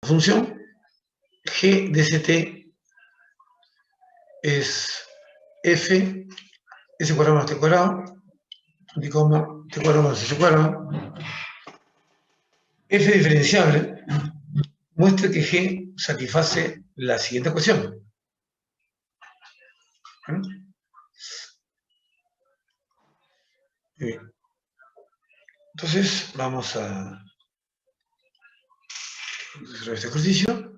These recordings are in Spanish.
función g de st es f s cuadrado más t cuadrado, t cuadrado más s cuadrado. F diferenciable muestra que g satisface la siguiente ecuación. Bien. Entonces, vamos a hacer este ejercicio.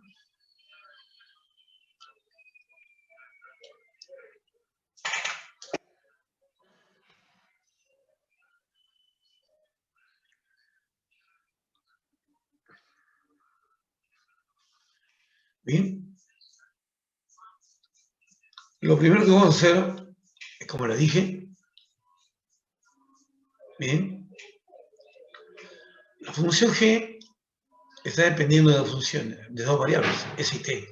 Bien. Lo primero que vamos a hacer es, como les dije, bien, la función g está dependiendo de dos funciones, de dos variables, s y t.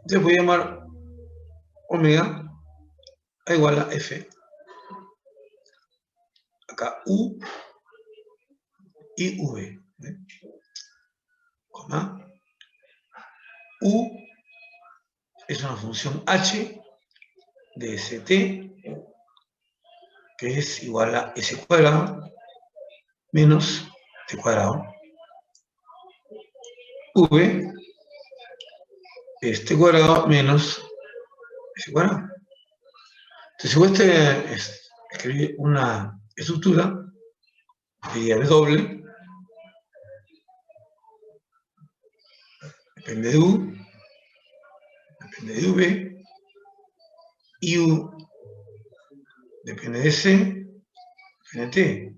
Entonces voy a llamar omega a igual a f. Acá u y v. Coma. U es una función h de st, que es igual a s cuadrado menos t cuadrado. V es t cuadrado menos s cuadrado. Entonces, si vos escribir una estructura, sería W, depende de U, depende de V, y U depende de S, depende de T,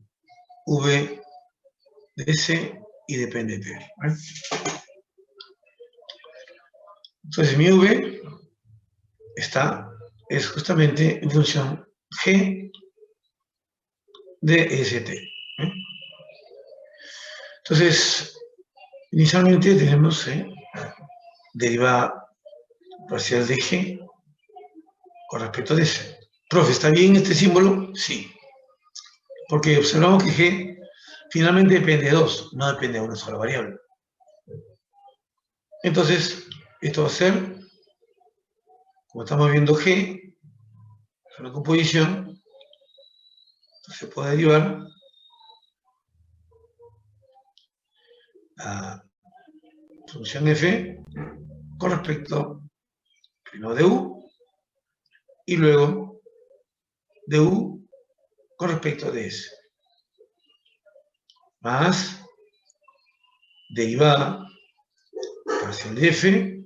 V de S y depende de T. ¿Vale? Entonces, mi V es justamente en función G de ST. Entonces, inicialmente tenemos derivada parcial de G con respecto a S. Profe, ¿está bien este símbolo? Sí. Porque observamos que G finalmente depende de 2, no depende de una sola variable. Entonces, esto va a ser, como estamos viendo G, es una composición, se puede derivar a función f con respecto primero de u y luego de u con respecto de s, más derivada parcial de f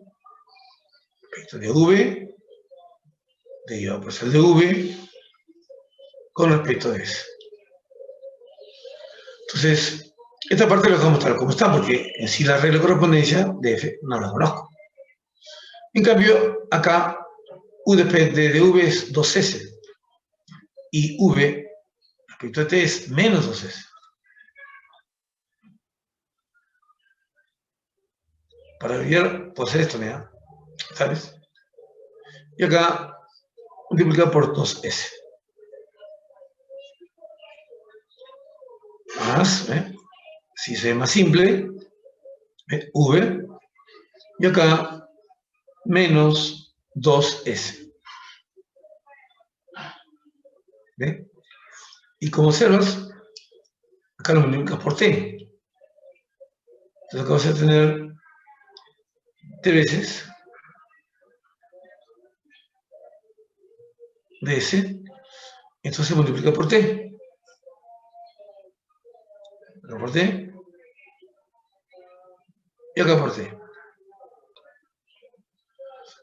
respecto de v, derivada parcial de v con respecto de s. Entonces, esta parte la dejamos tal como está, porque en sí la regla de correspondencia de f no la conozco. En cambio, acá u depende de v es 2s y v respecto a t es menos 2s. Para abreviar, puedo hacer esto, mira, ¿sabes? Y acá multiplicar por 2s. Más, si se ve más simple, v, y acá menos 2s. ¿Ve? Y como observas, acá lo multiplicas por t. Entonces acá vas a tener t veces de s, entonces se multiplica por t. Acá por t, y acá por t.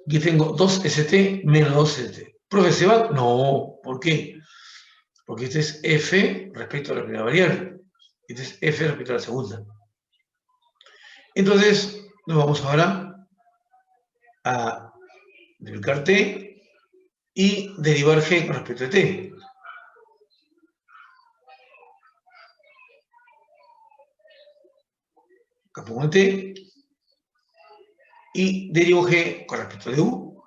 Aquí tengo 2st menos 2st. ¿Profe, se va? No, ¿por qué? Porque este es f respecto a la primera variable. Este es f respecto a la segunda. Entonces, nos vamos ahora a multiplicar t y derivar g con respecto a t. Acá pongo t y derivo g con respecto de u.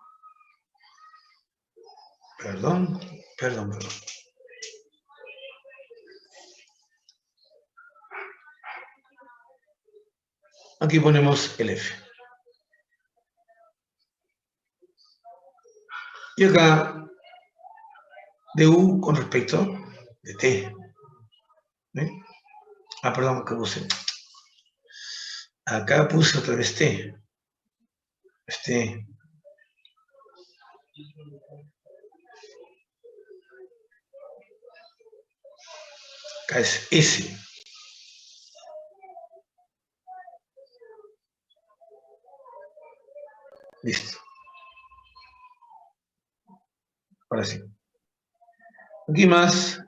Perdón. Aquí ponemos el F. Y acá, de U con respecto de T. ¿Ve? Ah, perdón, que puse. Acá puse otra vez T. Acá es S. Listo. Ahora sí. Aquí más.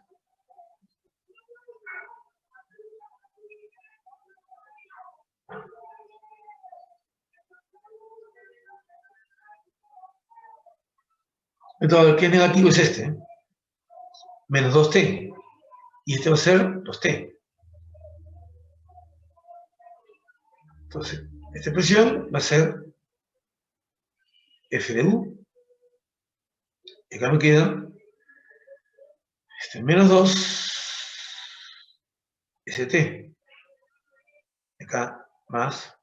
Entonces, ¿qué negativo es este? Menos 2t. Y este va a ser 2t. Entonces, esta expresión va a ser f de u. Y acá me queda menos 2 st. Acá más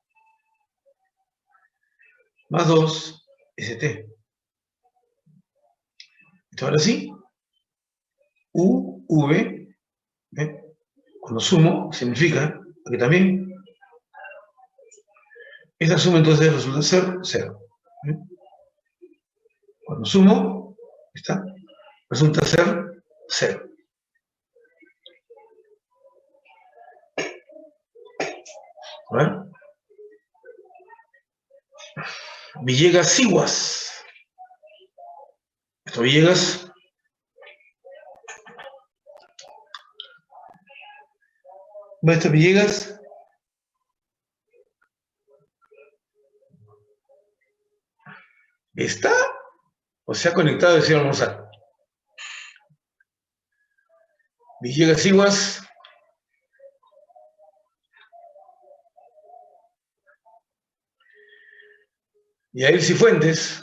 2 st. Entonces, ahora sí, u, v, ¿eh? Cuando sumo, significa, aquí también, esta suma entonces resulta ser 0. ¿Eh? Cuando sumo, ¿está? Resulta ser 0. A ver. Villegas Siguas. Esto Villegas. Maestro Villegas. ¿Está? O se ha conectado el señor almorzar. Villegas Siguas. Y Ail Cifuentes.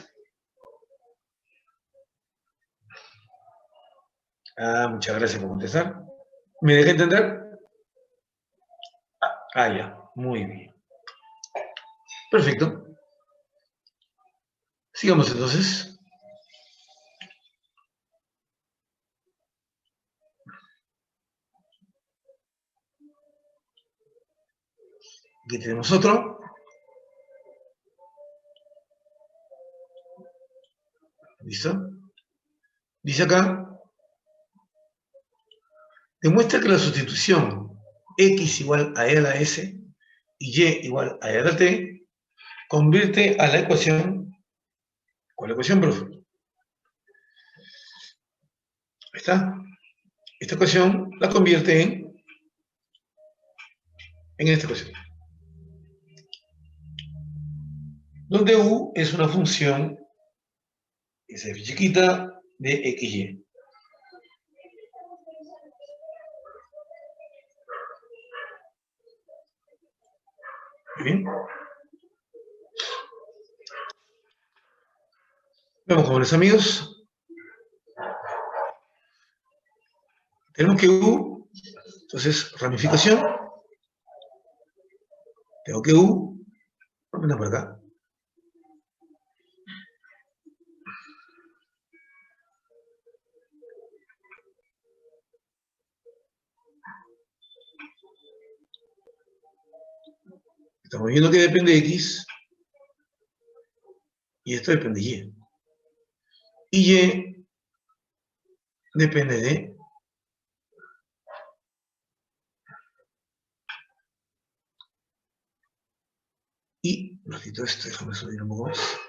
Muchas gracias por contestar. ¿Me dejé entender? Ya. Muy bien. Perfecto. Sigamos entonces. Aquí tenemos otro. ¿Listo? Dice acá. Demuestra que la sustitución x igual a e a la s y y igual a e a la t convierte a la ecuación. ¿Cuál es la ecuación, profe? Ahí está. Esta ecuación la convierte en esta ecuación. Donde u es una función, esa f chiquita, de xy. Muy bien. Vamos, jóvenes amigos. Tenemos que u, entonces ramificación. Tengo que u, ven por acá. Estamos viendo que depende de x y esto depende de y. Y y depende de y, un ratito esto, déjame subir un poco más.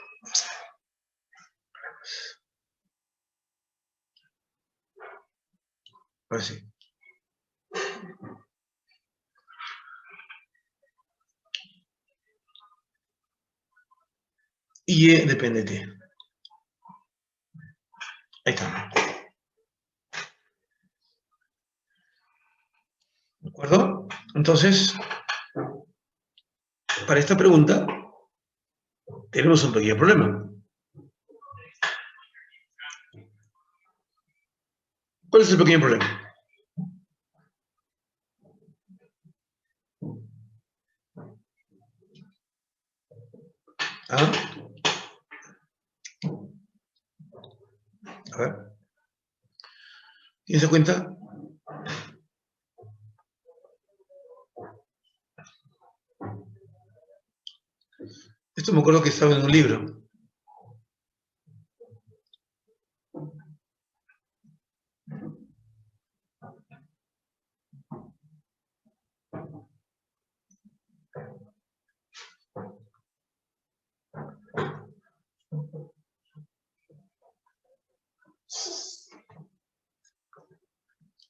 Ahora sí. Y depende de t. Ahí está. ¿De acuerdo? Entonces, para esta pregunta, tenemos un pequeño problema. ¿Cuál es el pequeño problema? ¿Ah? A ver. ¿Tienes cuenta? Esto me acuerdo que estaba en un libro.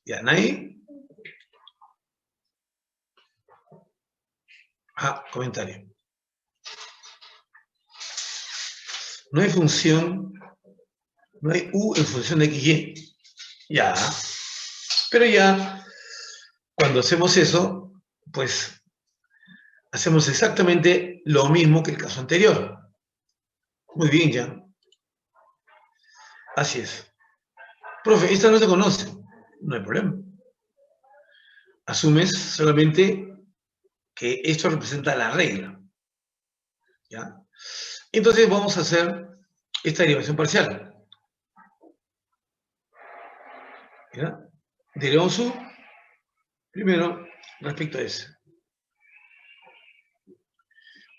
¿Ya, nadie? Ah, comentario. No hay función, no hay u en función de xy. Ya. Pero ya, cuando hacemos eso, pues hacemos exactamente lo mismo que el caso anterior. Muy bien, ya. Así es. Profe, esta no se conoce. No hay problema. Asumes solamente que esto representa la regla. ¿Ya? Entonces vamos a hacer esta derivación parcial. ¿Ya? Derivamos u primero respecto a ese.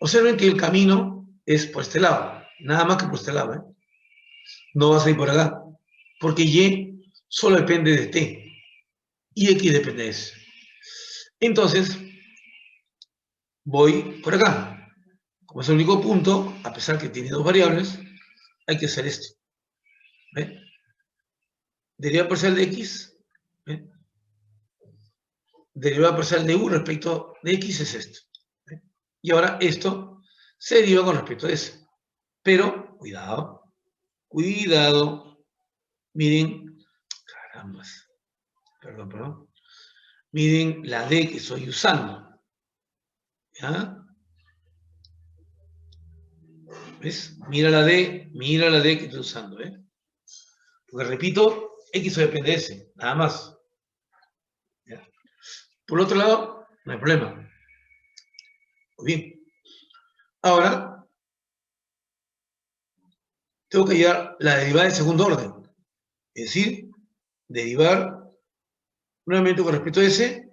Observen que el camino es por este lado, nada más que por este lado. ¿Eh? No vas a ir por acá, porque y solo depende de t y x depende de s. Entonces, voy por acá. Como es el único punto, a pesar que tiene dos variables, hay que hacer esto. ¿Ve? Derivada parcial de x, ¿ve? Derivada parcial de u respecto de x es esto. ¿Ve? Y ahora esto se deriva con respecto a s. Pero, cuidado, cuidado. Miren, carambas. Perdón. Miren la D que estoy usando. ¿Ya? ¿Ves? Mira la D que estoy usando. ¿Eh? Porque repito, X depende de S, nada más. ¿Ya? Por otro lado, no hay problema. Muy bien. Ahora, tengo que hallar la derivada de segundo orden. Es decir, derivar nuevamente con respecto a S.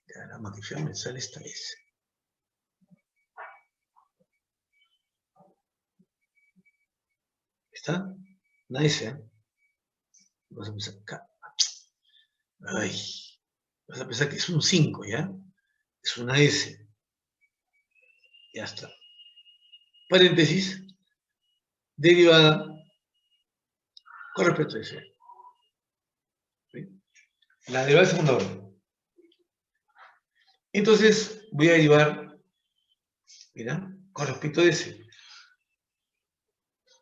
Caramba, que fea me sale esta S. ¿Está? Una S, ¿eh? Vamos a empezar acá. Ay, vas a pensar que es un 5, ¿ya? Es una S. Ya está. Paréntesis, derivada con respecto a S. ¿Sí? La derivada de segundo orden. Entonces, voy a derivar, mira, con respecto a S.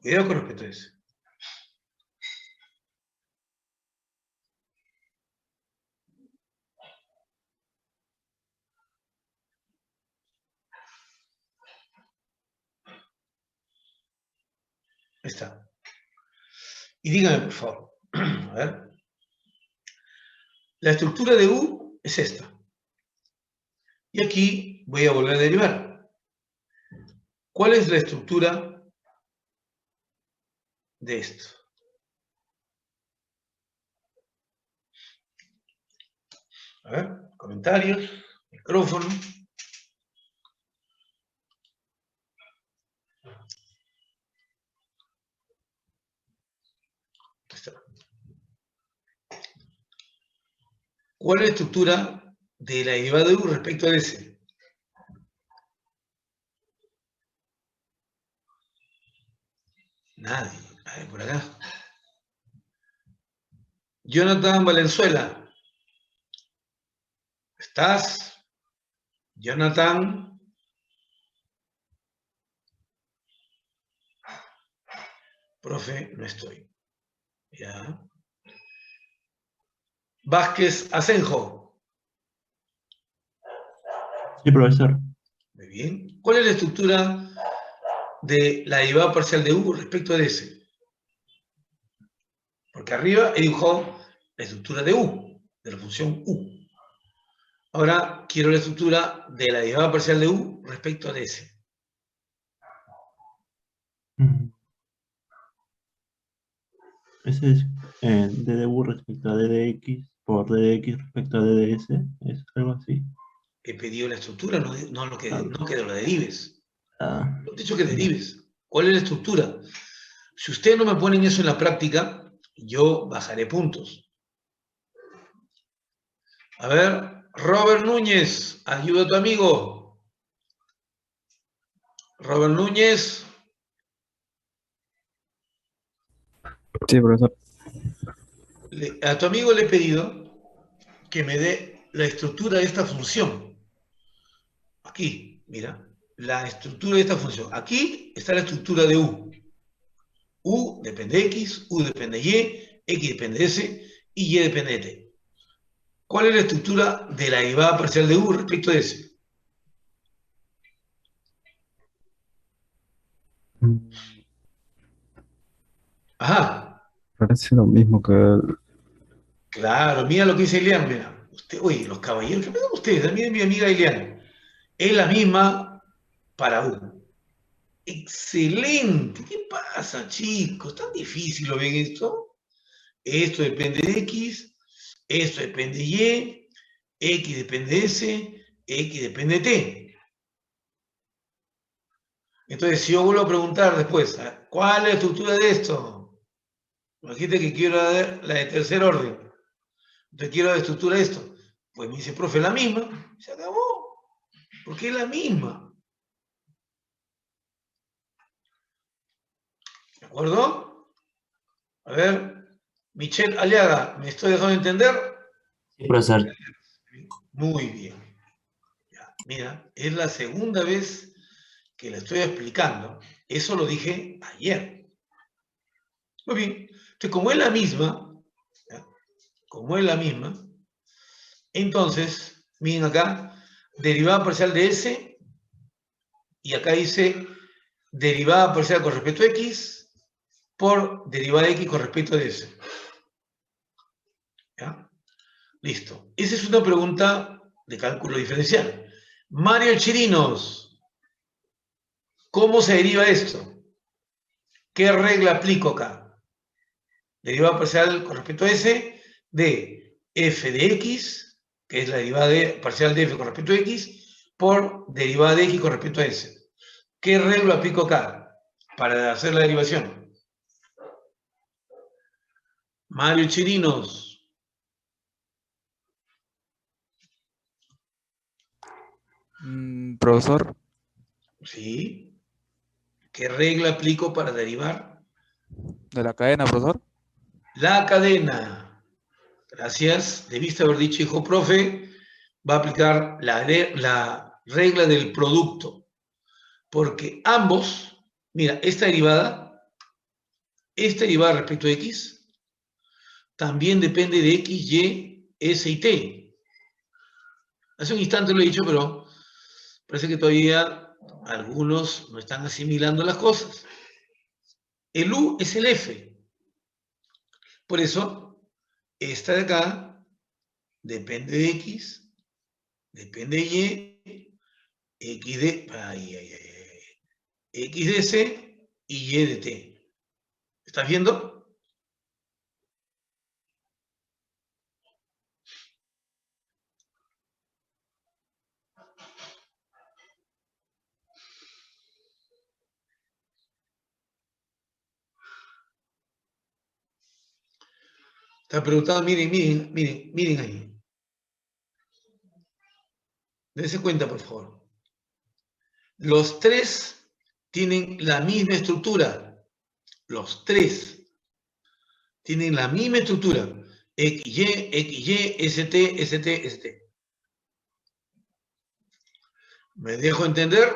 Derivar con respecto a S. Ahí está. Y dígame, por favor. A ver. La estructura de U es esta. Y aquí voy a volver a derivar. ¿Cuál es la estructura de esto? A ver, comentarios, micrófono. Ahí está. ¿Cuál es la estructura de la derivada de U respecto a S? Nadie. A ver, por acá. Jonathan Valenzuela. ¿Estás? Jonathan. Profe, no estoy. Ya. Vázquez Asenjo. Sí, profesor. Muy bien. ¿Cuál es la estructura de la derivada parcial de U respecto de S? Porque arriba he dibujado la estructura de U, de la función U. Ahora quiero la estructura de la derivada parcial de U respecto de S. Mm, Ese es DDU respecto a DDX por DDX respecto a DDS. Es algo así. He pedido la estructura, no, Ah, no que lo derives. ah, No te he dicho que derives. ¿Cuál es la estructura? Si ustedes no me ponen eso en la práctica, yo bajaré puntos. A ver, Robert Núñez, ayuda a tu amigo. Robert Núñez, Sí, profesor. a tu amigo le he pedido que me dé la estructura de esta función. Aquí, mira, la estructura de esta función. Aquí está la estructura de U. U depende de X, U depende de Y, X depende de S y Y depende de T. ¿Cuál es la estructura de la derivada parcial de U respecto de S? Mm, Ajá, Parece lo mismo que claro, mira lo que dice Elian, mira. Usted, oye, los caballeros, ¿qué pasa con ustedes? También mi amiga Elian. Es la misma para U. Excelente. ¿Qué pasa, chicos? ¿Tan difícil lo ven esto? Esto depende de X, esto depende de Y, X depende de S, X depende de T. Entonces, si yo vuelvo a preguntar después, ¿cuál es la estructura de esto? Imagínate que quiero dar la de tercer orden. Entonces quiero la estructura de esto. Pues me dice, profe, la misma. Se acabó. Porque es la misma. ¿De acuerdo? A ver, Michelle Aliaga, ¿me estoy dejando entender? Sí, profesor. Muy bien. Ya, mira, es la segunda vez que la estoy explicando. Eso lo dije ayer. Muy bien. Entonces, como es la misma, ¿ya? Como es la misma, entonces, miren acá, derivada parcial de S, y acá dice derivada parcial con respecto a X por derivada de X con respecto de S. ¿Ya? Listo. Esa es una pregunta de cálculo diferencial. Mario Chirinos, ¿cómo se deriva esto? ¿Qué regla aplico acá? Derivada parcial con respecto a S de f de x, que es la derivada parcial de f con respecto a x, por derivada de x con respecto a s. ¿Qué regla aplico acá para hacer la derivación? Mario Chirinos. Profesor, ¿Sí? ¿Qué regla aplico para derivar? de la cadena, profesor. La cadena. Gracias. Debiste haber dicho, hijo profe, va a aplicar la regla del producto. Porque ambos, mira, esta derivada respecto a x, también depende de x, y, s y t. Hace un instante lo he dicho, pero parece que todavía algunos no están asimilando las cosas. El u es el f. Por eso, esta de acá depende de x, depende de y, x de, x de c y de t. ¿Estás viendo? Está preguntando, miren ahí. Dense cuenta, por favor. Los tres tienen la misma estructura. Los tres tienen la misma estructura. XY, XY, ST, ST, ST. ¿Me dejo entender?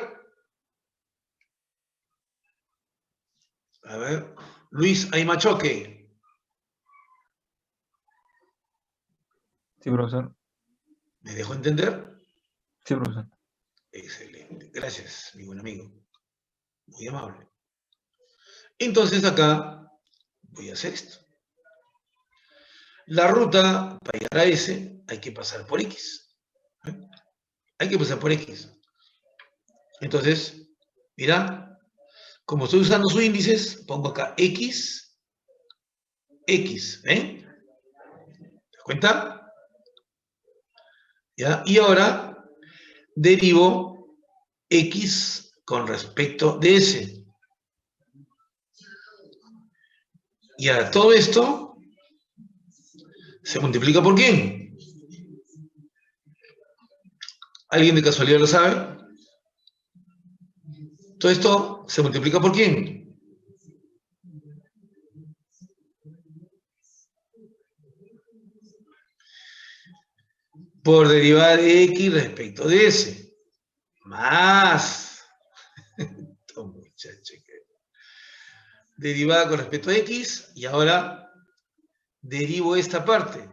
A ver. Luis Aymachoque. Sí, profesor. ¿Me dejo entender? Sí, profesor. Excelente. Gracias, mi buen amigo. Muy amable. Entonces acá voy a hacer esto. La ruta para llegar a S hay que pasar por X. ¿Eh? Hay que pasar por X. Entonces, mira, Como estoy usando sus índices, pongo acá X, ¿ven? ¿Te das cuenta? ¿Ya? Y ahora derivo X con respecto de S. Y ahora todo esto se multiplica por ¿quién? ¿Alguien de casualidad lo sabe? Todo esto se multiplica por ¿quién? Por derivada de X respecto de S. Más. Esto, muchacho, derivada con respecto a X, y ahora derivo esta parte.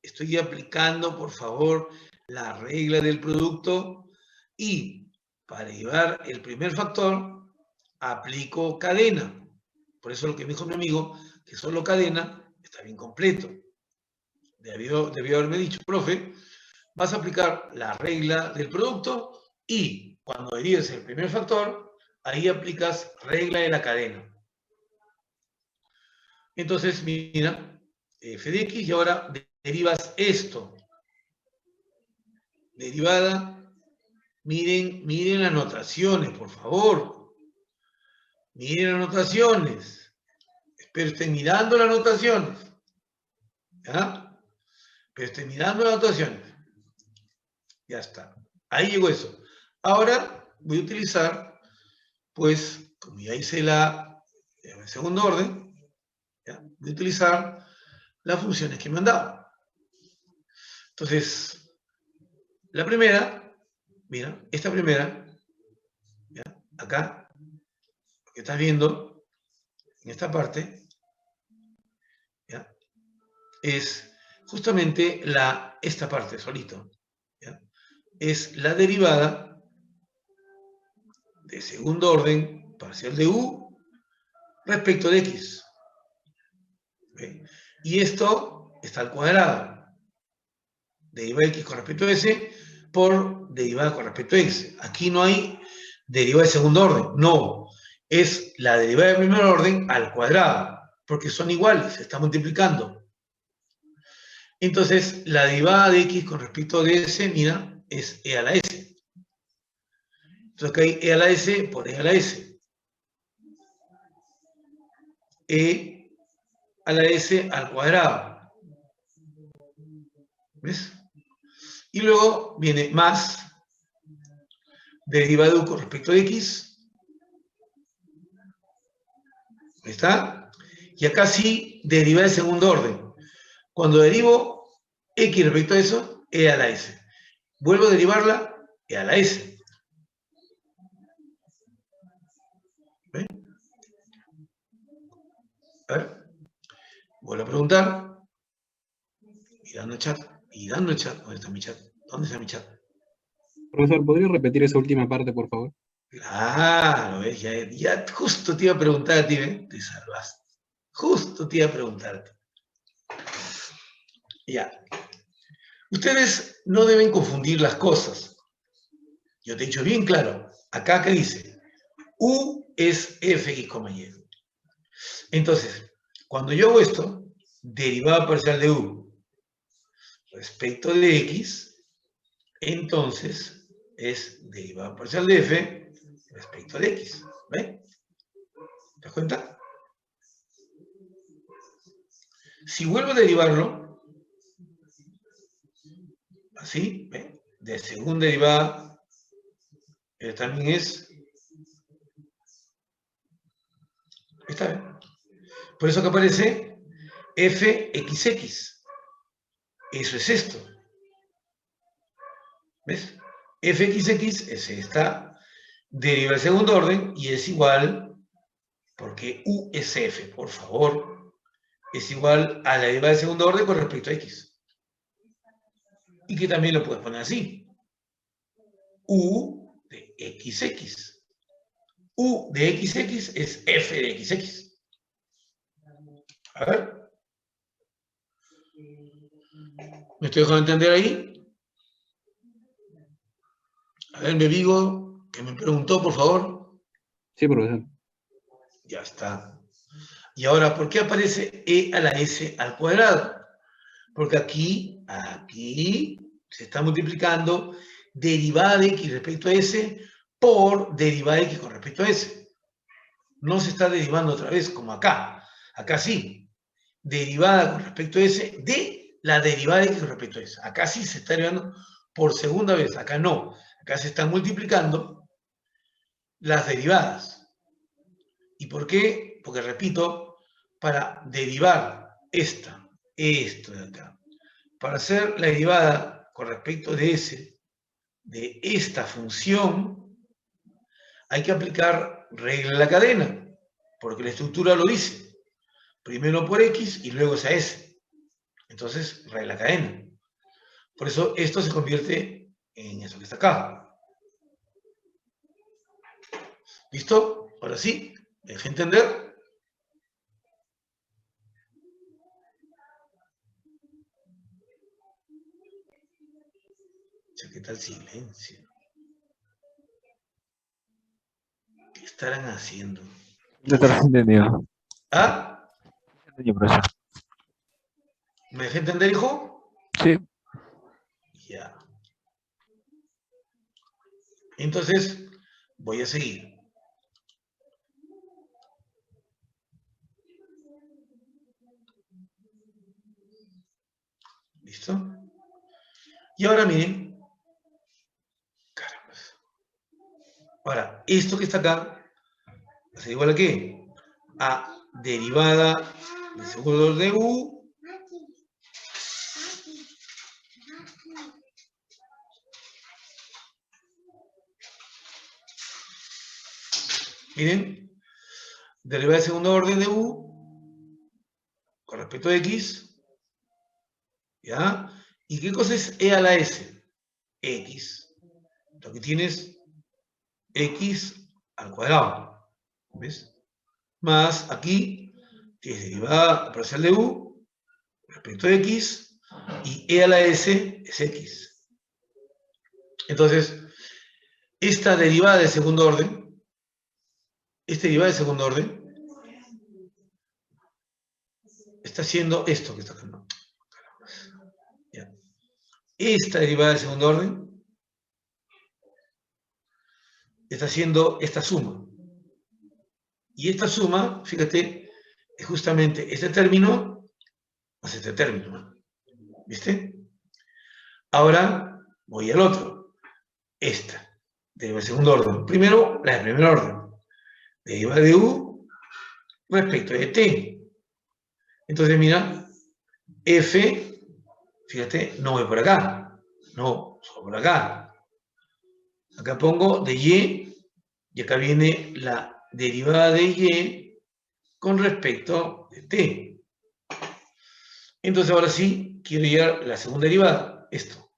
Estoy aplicando, por favor, la regla del producto, y para derivar el primer factor, aplico cadena. Por eso lo que me dijo mi amigo, que solo cadena, está bien completo. Debió haberme dicho, profe, vas a aplicar la regla del producto, y cuando derives el primer factor, ahí aplicas regla de la cadena. Entonces, mira, f de x, y ahora derivas esto. Derivada, miren las notaciones, por favor. Miren las notaciones. Espero estén mirando las notaciones. ¿Ya? Pero estén mirando las notaciones. Ya está. Ahí llegó eso. Ahora voy a utilizar, pues, como ya hice en segundo orden, ¿ya? Voy a utilizar las funciones que me han dado. Entonces, la primera, mira, esta primera, ¿ya? Acá, lo que estás viendo, en esta parte, ¿ya? Es justamente esta parte solito, ¿ya? Es la derivada de segundo orden parcial de u respecto de x. ¿Ve? Y esto está al cuadrado. Derivada de x con respecto a s por derivada con respecto a x. Aquí no hay derivada de segundo orden, no. Es la derivada de primer orden al cuadrado, porque son iguales, se está multiplicando. Entonces, la derivada de x con respecto de s, mira, es e a la s. Entonces acá hay e a la s por e a la s. E a la s al cuadrado. ¿Ves? Y luego viene más derivada de u con respecto de x. Ahí está. Y acá sí, derivada de segundo orden. Cuando derivo x respecto a eso, e a la s. Vuelvo a derivarla, e a la s. ¿Ven? A ver. Vuelvo a preguntar. Mirando el chat. Mirando el chat. ¿Dónde está mi chat? ¿Dónde está mi chat? Profesor, ¿podría repetir esa última parte, por favor? Claro, ¿ves? Ya justo te iba a preguntar a ti, ¿ves? Te salvaste. Justo te iba a preguntarte. Ya. Ustedes no deben confundir las cosas. Yo te he dicho bien claro. Acá, ¿qué dice? U es fx, y. Entonces, cuando yo hago esto, derivada parcial de u respecto de x, entonces es derivada parcial de f respecto de x. ¿Ven? ¿Te das cuenta? Si vuelvo a derivarlo, así, ¿ven? De segunda derivada, también es esta vez. Por eso que aparece fxx. Eso es esto. ¿Ves? Fxx es esta derivada de segundo orden y es igual, porque u es f, por favor, es igual a la derivada de segundo orden con respecto a x. Y que también lo puedes poner así. U de xx. U de xx es f de xx. A ver. ¿Me estoy dejando entender ahí? A ver, me digo, que me preguntó, por favor. Sí, profesor. Ya está. Y ahora, ¿por qué aparece e a la s al cuadrado? Porque aquí se está multiplicando derivada de x respecto a s por derivada de x con respecto a s. No se está derivando otra vez como acá. Acá sí. Derivada con respecto a s de la derivada de x con respecto a s. Acá sí se está derivando por segunda vez. Acá no. Acá se están multiplicando las derivadas. ¿Y por qué? Porque, repito, para derivar esto de acá, para hacer la derivada con respecto de s, de esta función, hay que aplicar regla de la cadena, porque la estructura lo dice. Primero por x y luego es a s. Entonces, regla de la cadena. Por eso esto se convierte en eso que está acá. ¿Listo? Ahora sí, ¿me dejé entender? ¿Qué tal silencio? ¿Qué estarán haciendo? Yo te lo he entendido. ¿Ah? Entendí, profesor. ¿Me dejé entender, hijo? Sí. Ya. Entonces, voy a seguir. ¿Listo? Y ahora miren. Caramba. Ahora, esto que está acá, va a ser igual a qué? A derivada del segundo orden de u. Miren, derivada del segundo orden de u con respecto a x. ¿Ya? ¿Y qué cosa es e a la s? X. Lo que tienes x al cuadrado. ¿Ves? Más aquí tienes derivada parcial de u respecto a x y e a la s es x. Entonces, esta derivada de segundo orden, está haciendo esto que está acá. No. Ya. Esta derivada de segundo orden está haciendo esta suma. Y esta suma, fíjate, es justamente este término más este término. ¿Viste? Ahora voy al otro. Esta, derivada de segundo orden. Primero, la de primer orden. Derivada de u respecto de t. Entonces, mira, f, fíjate, no voy por acá. No, solo por acá. Acá pongo de y acá viene la derivada de y con respecto de t. Entonces, ahora sí, quiero llegar a la segunda derivada, esto.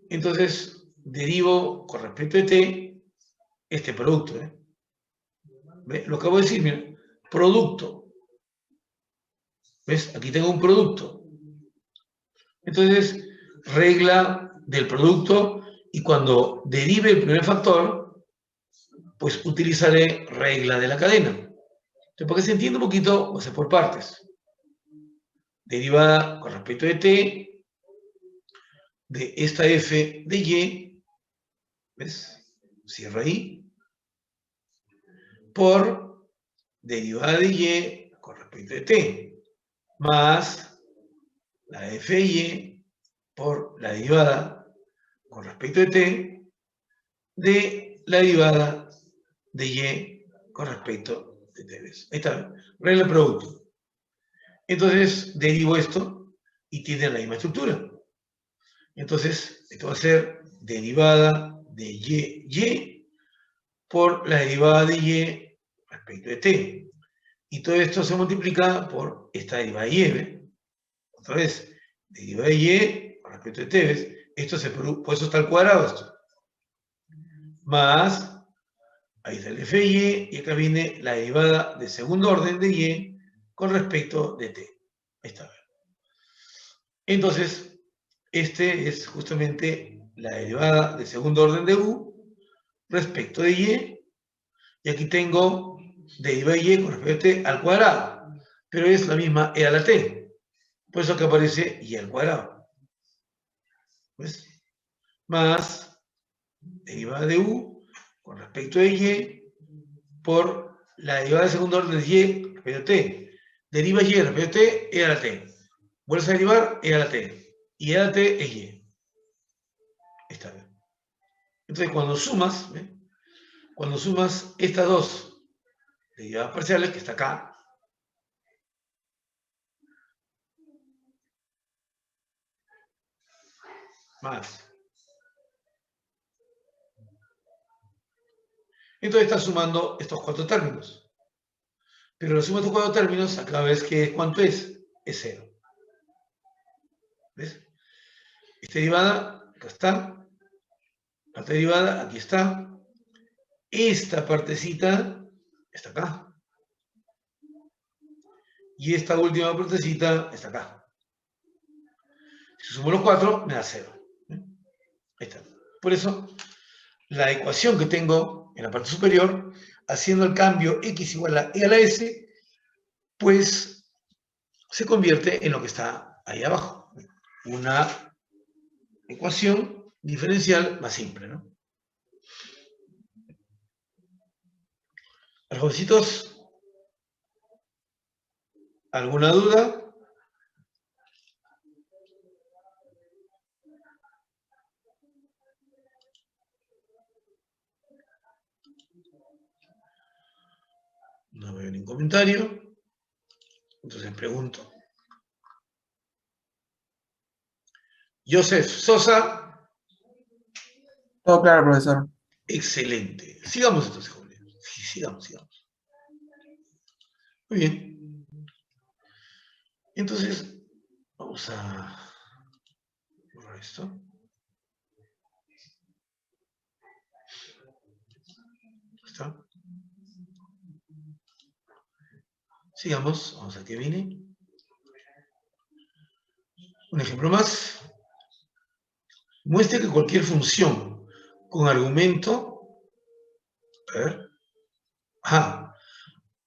Entonces, derivo con respecto de t este producto. ¿Ves? Lo acabo de decir, mira, producto. ¿Ves? Aquí tengo un producto. Entonces, regla del producto, y cuando derive el primer factor, pues utilizaré regla de la cadena. Entonces, para que se entienda un poquito, voy a hacer por partes. Derivada con respecto de t de esta f de y, ¿ves? Cierro ahí, por derivada de y con respecto de t, más la f de y por la derivada con respecto de t de la derivada de y con respecto de t. ¿Ves? Ahí está, regla del producto. Entonces, derivo esto y tiene la misma estructura. Entonces, esto va a ser derivada de y por la derivada de y respecto de t. Y todo esto se multiplica por esta derivada de y. ¿Ves? Otra vez, derivada de y con respecto de t. ¿Ves? Esto se produce, por eso está al cuadrado esto. Más, ahí está el f de y acá viene la derivada de segundo orden de y con respecto de t. Ahí está. Entonces, este es justamente la derivada de segundo orden de u respecto de y aquí tengo derivada de y con respecto a t al cuadrado, pero es la misma e a la t, por eso que aparece y al cuadrado. ¿Ves? Más derivada de u con respecto de y por la derivada de segundo orden de y respecto a t. Deriva y respecto a t, e a la t. Vuelves a derivar, e a la t. Y e a la t es y. Está bien. Entonces, cuando sumas estas dos derivadas parciales, que está acá, más. Entonces estás sumando estos cuatro términos. Pero la suma de estos cuatro términos, acá ves que ¿cuánto es? Es 0. ¿Ves? Esta derivada, acá está. La otra derivada, aquí está. Esta partecita está acá. Y esta última partecita está acá. Si sumo los cuatro, me da 0. Ahí está. Por eso, la ecuación que tengo en la parte superior, haciendo el cambio x igual a e a la s, pues se convierte en lo que está ahí abajo. Una ecuación diferencial más simple, ¿no? Jovencitos, ¿alguna duda? No veo ningún comentario. Entonces pregunto. Joseph Sosa. Todo claro, profesor. Excelente. Sigamos entonces, jóvenes. Sí, sigamos. Muy bien. Entonces, vamos a borrar esto. ¿Está? Sigamos. Vamos a ver qué viene. Un ejemplo más. Muestre que cualquier función con argumento... A ver.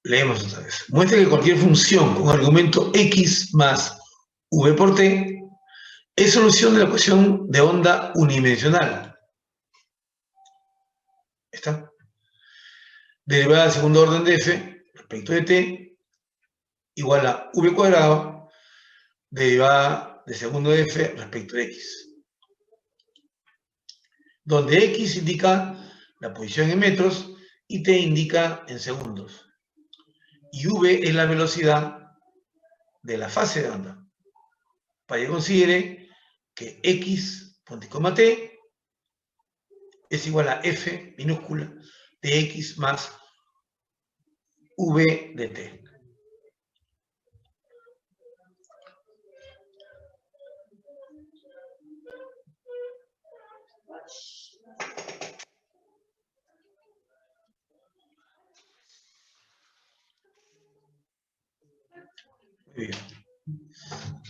Leemos otra vez. Muestre que cualquier función con argumento x más v por t es solución de la ecuación de onda unidimensional. ¿Está? Derivada de segundo orden de f respecto de t igual a v cuadrado derivada de segundo de f respecto de x. Donde x indica la posición en metros y t indica en segundos. Y v es la velocidad de la fase de onda. Para que considere que x, punto y coma t, es igual a f minúscula de x más v de t. Muy bien.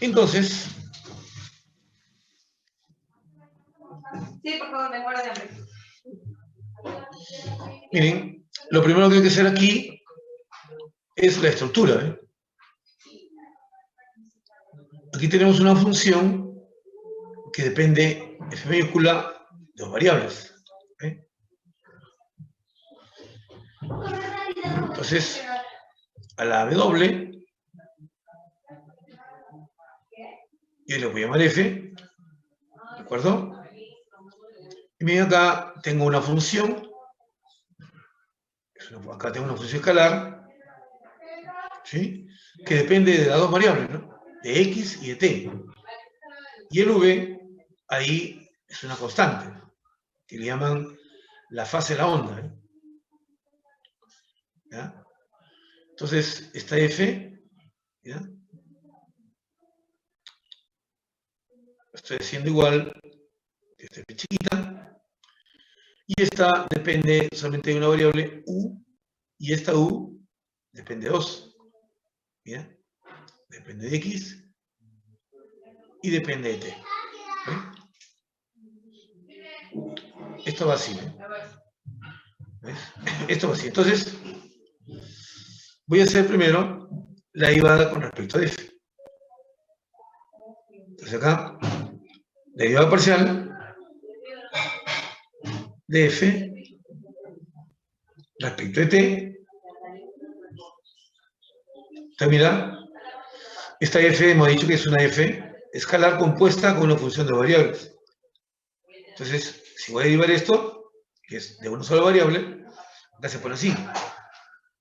Entonces, sí, por favor, me muero de hambre. Miren, lo primero que hay que hacer aquí es la estructura. ¿Eh? Aquí tenemos una función que depende, f mayúscula, de dos variables. ¿Eh? Entonces, a la w, yo le voy a llamar f, ¿de acuerdo? Y miren, acá tengo una función, acá tengo una función escalar, ¿sí? Que depende de las dos variables, ¿no? De x y de t. Y el v, ahí es una constante, que le llaman la fase de la onda. ¿Eh? ¿Ya? Entonces, esta f, ¿ya? Estoy haciendo igual que esta f chiquita, y esta depende solamente de una variable u, y esta u depende de 2. ¿Ya? Depende de x y depende de t. ¿Eh? Esto va así. ¿Eh? Esto va así. Entonces, voy a hacer primero la derivada con respecto a f. Entonces acá, derivada parcial de f respecto de t. Mira, esta f hemos dicho que es una f escalar compuesta con una función de variables. Entonces, si voy a derivar esto, que es de una sola variable, acá se pone así.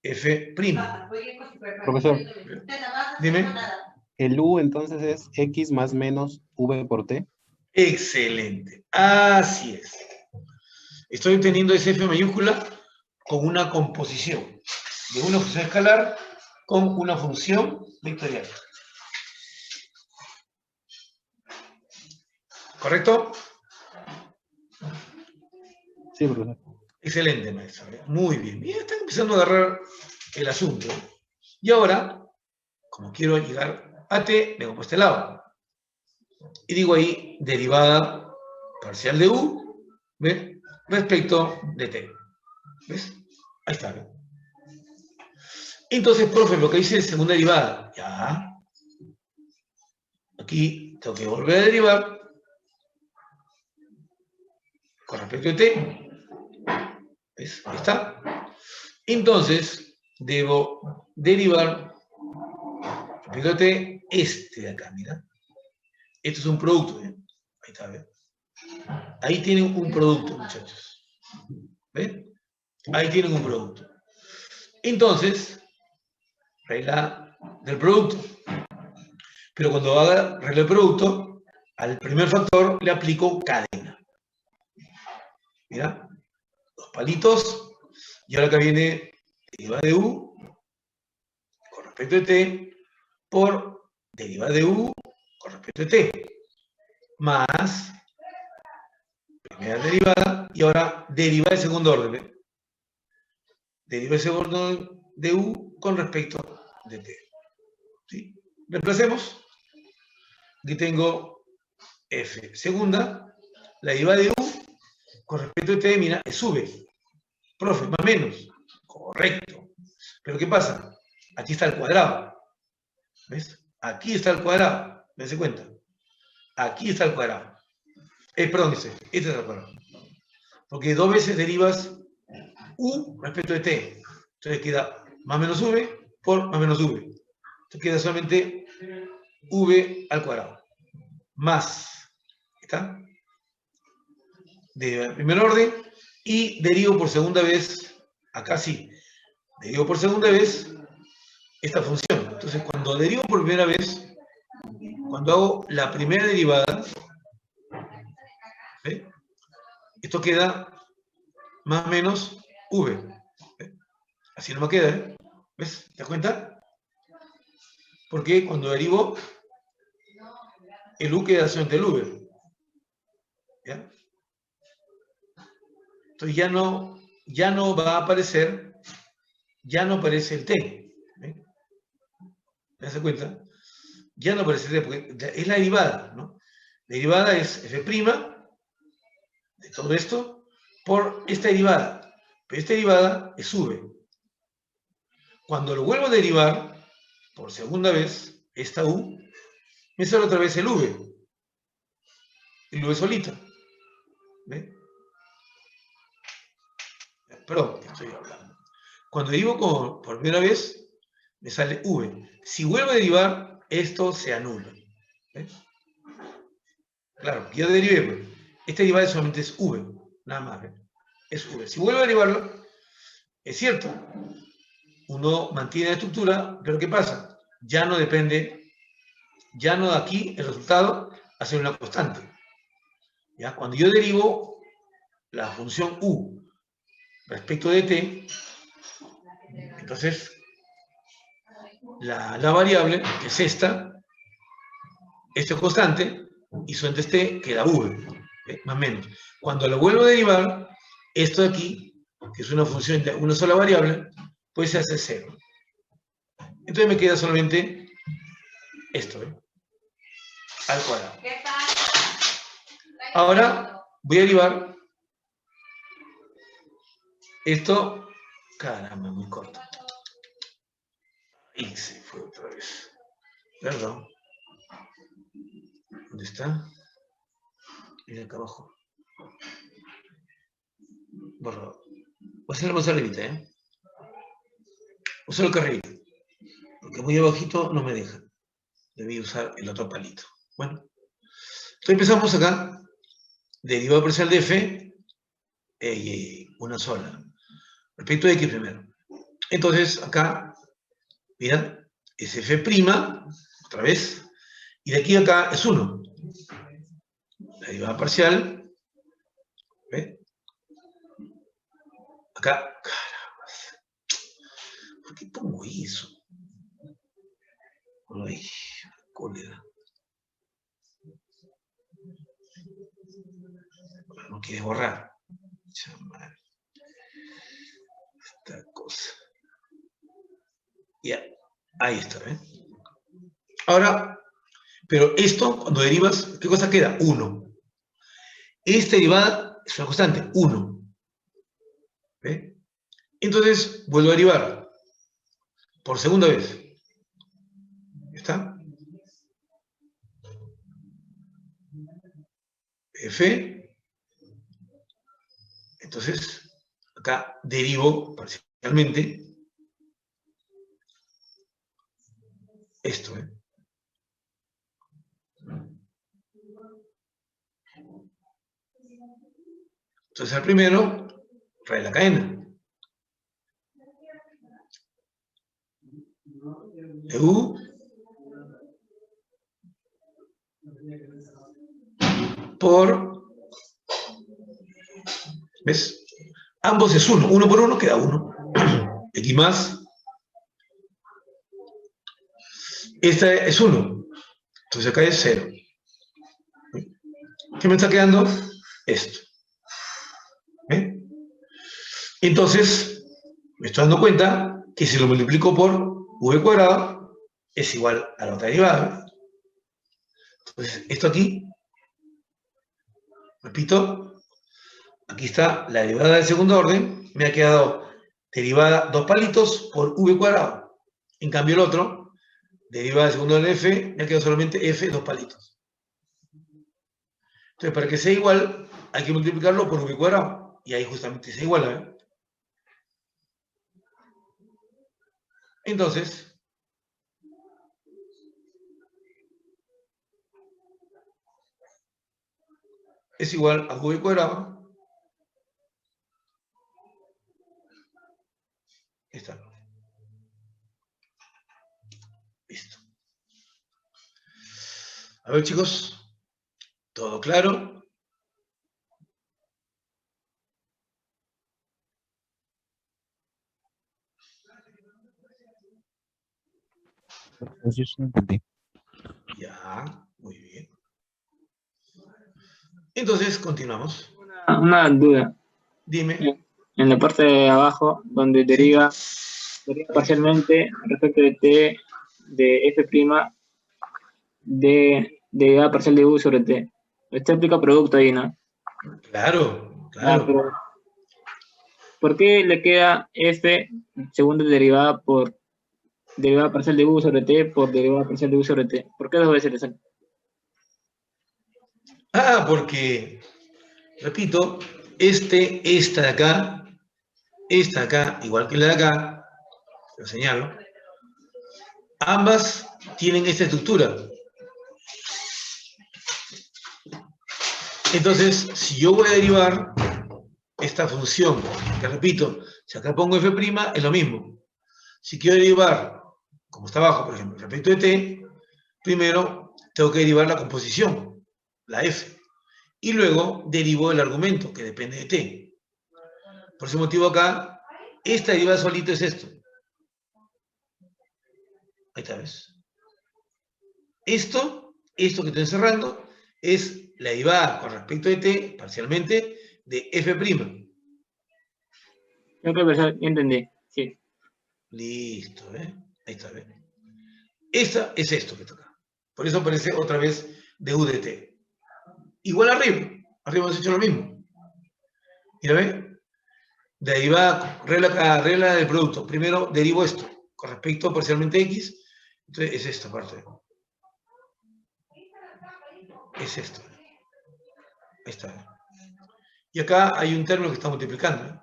F'. Profesor, Dime. el U entonces es X más menos V por T. Excelente. Así es. Estoy obteniendo ese f mayúscula con una composición de una función escalar con una función vectorial. ¿Correcto? Sí, profesor. Excelente, maestro. Muy bien. Ya están empezando a agarrar el asunto. Y ahora, como quiero llegar a t, vengo por este lado. Y digo ahí, derivada parcial de u, ¿ves? Respecto de t. ¿Ves? Ahí está. ¿Ves? Entonces, profe, lo que dice es segunda derivada. Ya. Aquí tengo que volver a derivar con respecto a t. ¿Ves? Ahí está. Entonces, debo derivar respecto a t este de acá, mira. Esto es un producto, ¿eh? Ahí está, ¿ves? Ahí tienen un producto, muchachos. ¿Ven? Ahí tienen un producto. Entonces, regla del producto. Pero cuando haga regla del producto, al primer factor le aplico cadena. Mira, dos palitos. Y ahora acá viene derivada de u con respecto de t por derivada de u con respecto de t. Más primera derivada y ahora derivada de segundo orden. ¿eh? Derivada de segundo orden de u con respecto de t. ¿Sí? Reemplacemos. Aquí tengo f segunda, la derivada de u con respecto a t, mira, es v. Profe, más o menos. Correcto. Pero ¿qué pasa? Aquí está el cuadrado. ¿Ves? Aquí está el cuadrado. ¿Me das cuenta? Aquí está el cuadrado. Perdón, este es el cuadrado. Porque dos veces derivas u respecto de t. Entonces queda más menos v por más menos v. Entonces queda solamente v al cuadrado. Más. ¿Está? De primer orden. Y derivo por segunda vez. Acá sí. Derivo por segunda vez esta función. Entonces, cuando derivo por primera vez, cuando hago la primera derivada, ¿ve? Esto queda más o menos v. ¿Ve? Así no me queda, ¿eh? ¿Ves? ¿Te das cuenta? Porque cuando derivo, el u queda solamente el v. ¿Ya? Entonces ya no va a aparecer, ya no aparece el t. ¿Ve? ¿Te das cuenta? Ya no aparece el t, porque es la derivada, ¿no? La derivada es f' de todo esto por esta derivada. Pero esta derivada es v. Cuando lo vuelvo a derivar por segunda vez, esta u, me sale otra vez el v. El v solito. ¿Ve? Perdón, estoy hablando. Cuando derivo por primera vez, me sale v. Si vuelvo a derivar, esto se anula. ¿Ve? Claro, ya derivé. Pues. Esta derivada solamente es v. Nada más. ¿Ve? Es v. Si vuelvo a derivarlo, es cierto. Uno mantiene la estructura, pero ¿qué pasa? Ya no depende, ya no de aquí el resultado hace una constante. ¿Ya? Cuando yo derivo la función u respecto de t, entonces la variable, que es esta es constante, y su antes t queda v, más o menos. Cuando lo vuelvo a derivar, esto de aquí, que es una función de una sola variable, pues se hace 0. Entonces me queda solamente esto, al cuadrado. Ahora voy a derivar esto Caramba, muy corto. Y se fue otra vez. Perdón. ¿Dónde está? Mira acá abajo. Borrador. Voy a hacer la más arribita, ¿eh? Voy a usar el carril. Porque muy abajito no me deja. Debí usar el otro palito. Bueno. Entonces empezamos acá. Derivada parcial de f. Una sola. Respecto de x primero. Entonces, acá, mira, es f', otra vez, y de aquí a acá es 1. La derivada parcial, ¿ve? Acá, caramba, ¿por qué pongo eso? Ay, cólera. No quieres borrar. Chamal. Esta cosa. Ya, ahí está, ¿eh? Ahora, pero esto, cuando derivas, ¿qué cosa queda? 1. Esta derivada es una constante, 1. ¿Ve? Entonces, vuelvo a derivar. Por segunda vez. ¿Está? F. Entonces, acá derivo parcialmente esto, ¿eh? Entonces, al primero, trae la cadena. EU por, ¿ves? Ambos es 1. 1 por 1 queda 1. X más. Esta es 1. Entonces acá es 0. ¿Qué me está quedando? Esto. ¿Ve? Entonces, me estoy dando cuenta que si lo multiplico por v cuadrado es igual a la otra derivada. Entonces, esto aquí, repito, aquí está la derivada del segundo orden, me ha quedado derivada 2 palitos por v cuadrado. En cambio el otro, derivada del segundo orden f, me ha quedado solamente f 2 palitos. Entonces, para que sea igual, hay que multiplicarlo por v cuadrado. Y ahí justamente se iguala, ¿eh? Entonces, es igual a v cuadrado. Ahí está. Listo. A ver, chicos. ¿Todo claro? Pues yo sí no entendí. Ya, muy bien. Entonces, continuamos. Una duda. Dime. En la parte de abajo, donde deriva parcialmente respecto de t de f' de derivada parcial de u sobre t. Este aplica producto ahí, ¿no? Claro, Ah, claro. pero ¿por qué le queda f segunda derivada por derivada parcial de u sobre t por derivada parcial de u sobre t? ¿Por qué 2 veces le sale? Ah, porque, repito, esta de acá, igual que la de acá, lo señalo, ambas tienen esta estructura. Entonces, si yo voy a derivar esta función, que repito, si acá pongo f', es lo mismo. Si quiero derivar, como está abajo, por ejemplo, respecto de t, primero tengo que derivar la composición, la f, y luego derivo el argumento, que depende de t. Por ese motivo acá, esta derivada solito es esto. Ahí está, ¿ves? Esto que estoy encerrando, es la derivada con respecto de t, parcialmente, de f'. Creo que ya entendí, sí. Listo, ¿eh? Ahí está, ¿ves? Esta es esto que está acá. Por eso aparece otra vez de u de t. Igual arriba. Arriba hemos hecho lo mismo. Mira, ¿ves? Derivada, regla del producto. Primero derivo esto con respecto a parcialmente X. Entonces es esta parte. Es esto. Ahí está. Y acá hay un término que está multiplicando, ¿eh?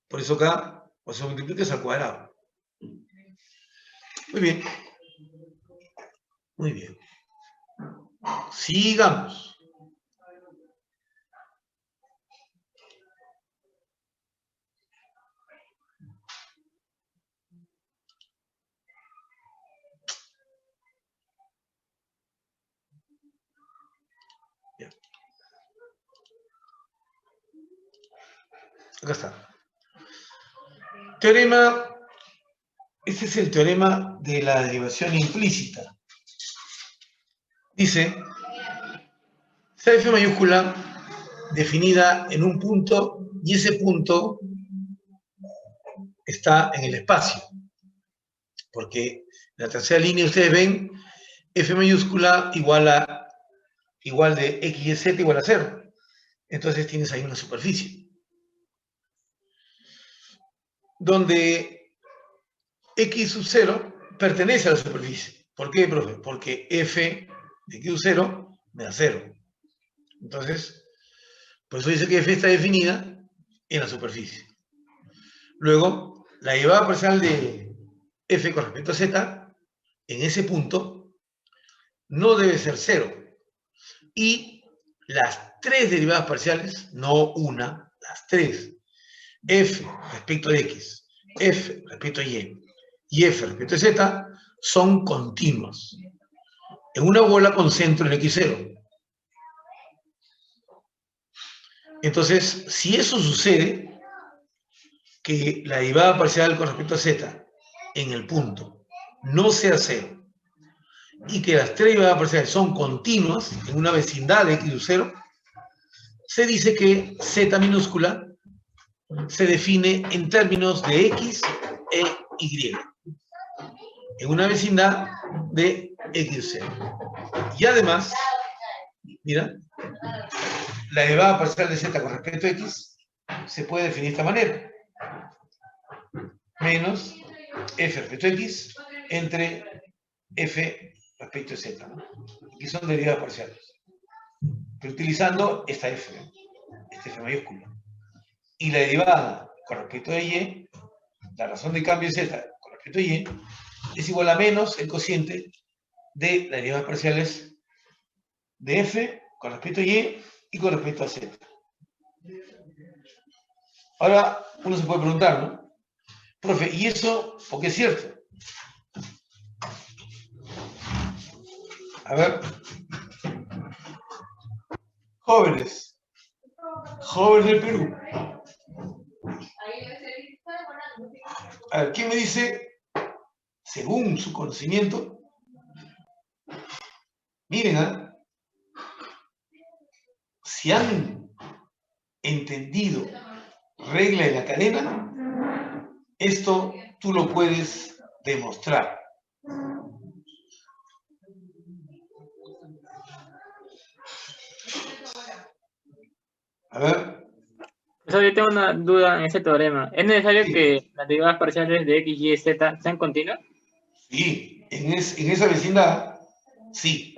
Por eso acá, cuando se multiplica es al cuadrado. Muy bien. Muy bien. Sigamos. Ya. Acá está. Teorema. Este es el teorema de la derivación implícita. Dice, sea F mayúscula definida en un punto y ese punto está en el espacio. Porque en la tercera línea ustedes ven F mayúscula igual de X y Z igual a 0. Entonces tienes ahí una superficie. Donde X sub 0 pertenece a la superficie. ¿Por qué, profe? Porque F de X sub 0 me da 0. Entonces, por eso dice que F está definida en la superficie. Luego, la derivada parcial de F con respecto a Z, en ese punto, no debe ser 0. Y las tres derivadas parciales, no una, las tres, F respecto de X, F respecto a y F respecto a Z, son continuas. En una bola con centro en X0. Entonces, si eso sucede, que la derivada parcial con respecto a Z en el punto no sea 0, y que las tres derivadas parciales son continuas en una vecindad de X sub 0, se dice que Z minúscula se define en términos de X e Y, en una vecindad de X sub 0. Y además, mira, la derivada parcial de Z con respecto a X se puede definir de esta manera. Menos F respecto a X entre F respecto a Z, ¿no? Aquí son derivadas parciales. Pero utilizando esta F, este F mayúscula. Y la derivada con respecto a Y, la razón de cambio de Z con respecto a Y, es igual a menos el cociente de las derivadas parciales de F con respecto a Y y con respecto a Z. Ahora uno se puede preguntar, ¿no? Profe, ¿y eso por qué es cierto? A ver. Jóvenes del Perú. A ver, ¿quién me dice, según su conocimiento? Miren, si han entendido regla de la cadena, esto tú lo puedes demostrar. A ver. Profesor, yo tengo una duda en ese teorema. ¿Es necesario que las derivadas parciales de X, Y, Z sean continuas? Sí, en esa vecindad, sí.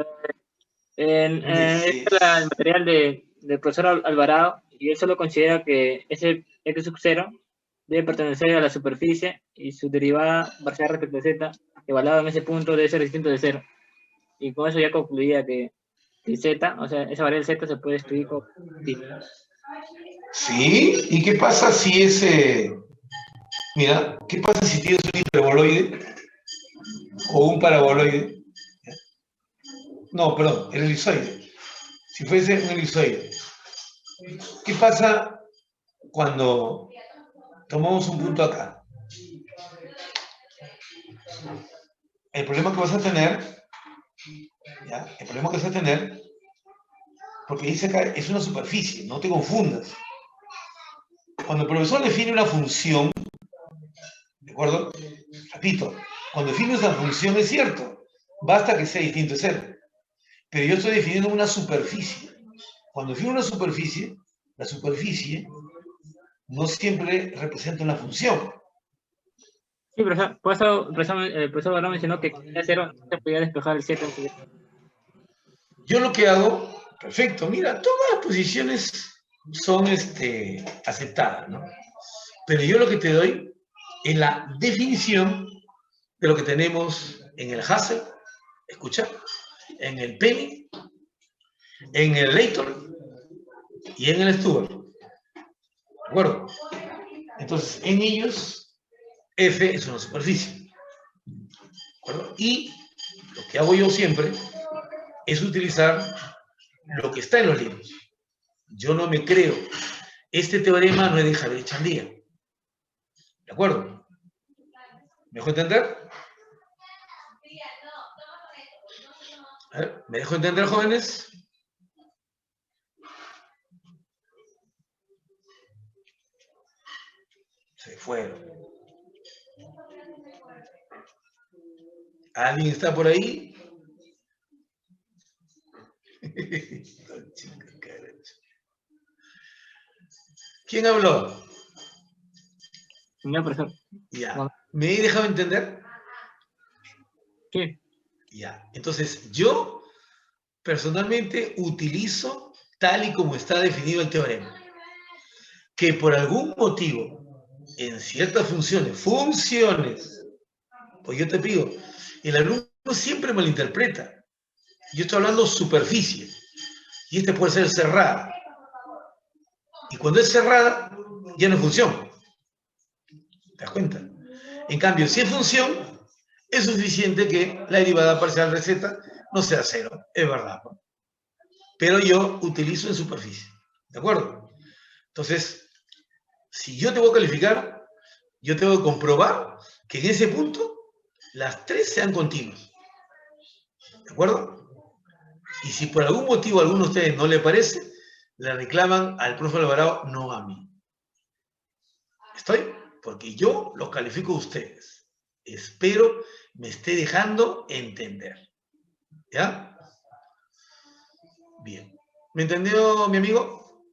El material del profesor Alvarado, y él solo considera que ese X sub 0 debe pertenecer a la superficie y su derivada parcial respecto a Z, evaluado en ese punto, debe ser distinto de 0. Y con eso ya concluía que Z, o sea, esa variable Z se puede escribir como... Sí, ¿y qué pasa si mira, qué pasa si tienes un hiperboloide o un paraboloide? No, perdón, el elipsoide. Si fuese un elipsoide. ¿Qué pasa cuando tomamos un punto acá? El problema que vas a tener, ¿ya? El problema que vas a tener, porque dice acá, es una superficie, no te confundas. Cuando el profesor define una función, ¿de acuerdo? Repito, cuando define una función es cierto, basta que sea distinto de 0. Pero yo estoy definiendo una superficie. Cuando defino una superficie, la superficie no siempre representa una función. Sí, profesor. Por eso el profesor Barón mencionó que con cero no se podía despejar el 7 enseguida. Yo lo que hago, perfecto, mira, todas las posiciones son aceptadas, ¿no? Pero yo lo que te doy es la definición de lo que tenemos en el Hassel, escucha, en el Penny, en el Leighton y en el Stewart. ¿De acuerdo? Entonces, en ellos, F es una superficie. ¿De acuerdo? Y lo que hago yo siempre es utilizar lo que está en los libros. Yo no me creo. Este teorema no es de Javier Chandía. ¿De acuerdo? ¿Me dejo entender? A ver, ¿me dejo entender, jóvenes? Se fueron. ¿Alguien está por ahí? ¿Quién habló? No, profesor. Ya. ¿Me he dejado entender? Sí. Ya. Entonces, yo personalmente utilizo tal y como está definido el teorema. Que por algún motivo, en ciertas funciones, pues yo te pido, el alumno siempre malinterpreta. Yo estoy hablando superficie. Y puede ser cerrada. Y cuando es cerrada, ya no es función. ¿Te das cuenta? En cambio, si es función, es suficiente que la derivada parcial de z no sea cero. Es verdad, ¿no? Pero yo utilizo en superficie. ¿De acuerdo? Entonces, si yo te voy a calificar, yo tengo que comprobar que en ese punto las tres sean continuas. ¿De acuerdo? Y si por algún motivo a alguno de ustedes no le parece, le reclaman al profe Alvarado, no a mí. ¿Estoy? Porque yo los califico a ustedes. Espero me esté dejando entender. ¿Ya? Bien. ¿Me entendió mi amigo?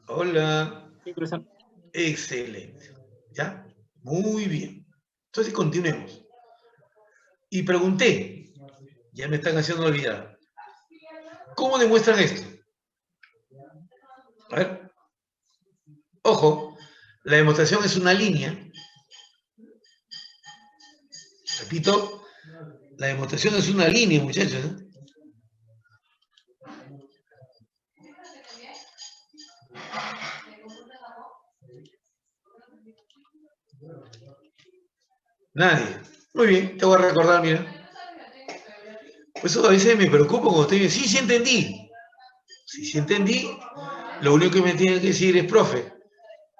Hola. Sí, profesor. Excelente. ¿Ya? Muy bien. Entonces continuemos. Y pregunté, ya me están haciendo olvidar, ¿cómo demuestran esto? A ver. Ojo, la demostración es una línea. Repito, la demostración es una línea, muchachos, ¿eh? Nadie. Muy bien, te voy a recordar, mira. Pues eso a veces me preocupa cuando usted dice, sí entendí. Sí entendí. Lo único que me tiene que decir es, profe,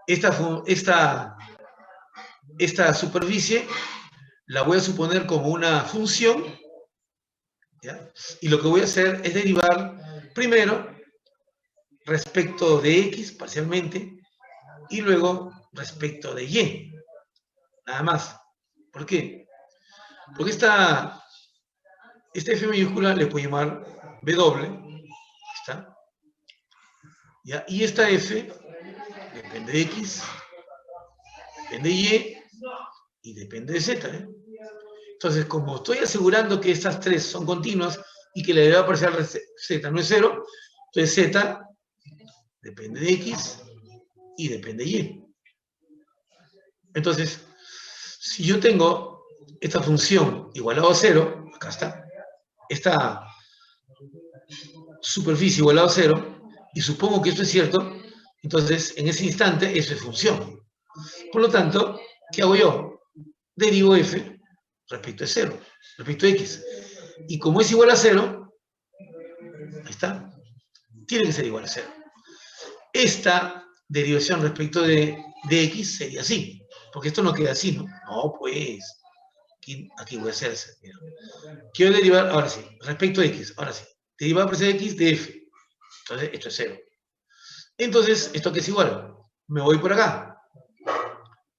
esta superficie la voy a suponer como una función, ¿ya? Y lo que voy a hacer es derivar primero respecto de x parcialmente y luego respecto de y. Nada más. ¿Por qué? Porque esta f mayúscula le puedo llamar w, ¿está? ¿Ya? Y esta f depende de x, depende de y depende de z, ¿eh? Entonces, como estoy asegurando que estas tres son continuas y que la derivada parcial de z no es cero, entonces z depende de x y depende de y. Entonces, si yo tengo esta función igualado a cero, acá está, esta superficie igualado a cero, y supongo que esto es cierto, entonces en ese instante eso es función. Por lo tanto, ¿qué hago yo? Derivo f respecto a 0, respecto a x. Y como es igual a 0, ahí está, tiene que ser igual a 0. Esta derivación respecto de x sería así, porque esto no queda así, ¿no? No, pues, aquí voy a hacer eso. Quiero derivar, ahora sí, respecto a x, ahora sí, derivada parcial de x de f. Entonces, esto es 0. Entonces, ¿esto qué es igual? Me voy por acá.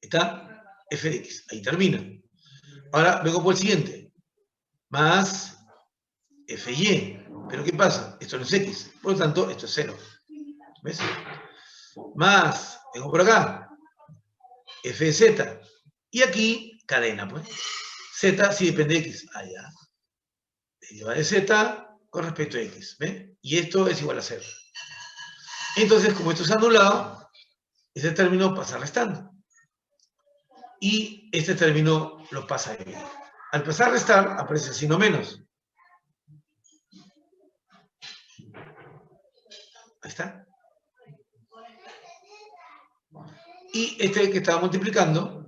Está f de x, ahí termina. Ahora vengo por el siguiente. Más fy. Pero ¿qué pasa? Esto no es x. Por lo tanto, esto es 0. ¿Ves? más, tengo por acá, f de z. Y aquí, cadena, pues. Z sí depende de x. Ah, ya. Deriva de z con respecto a x. ¿Ve? Y esto es igual a 0. Entonces, como esto es anulado, ese término pasa restando. Y este término lo pasa a y. Al pasar a restar, aparece el signo menos. Ahí está. Y este que estaba multiplicando,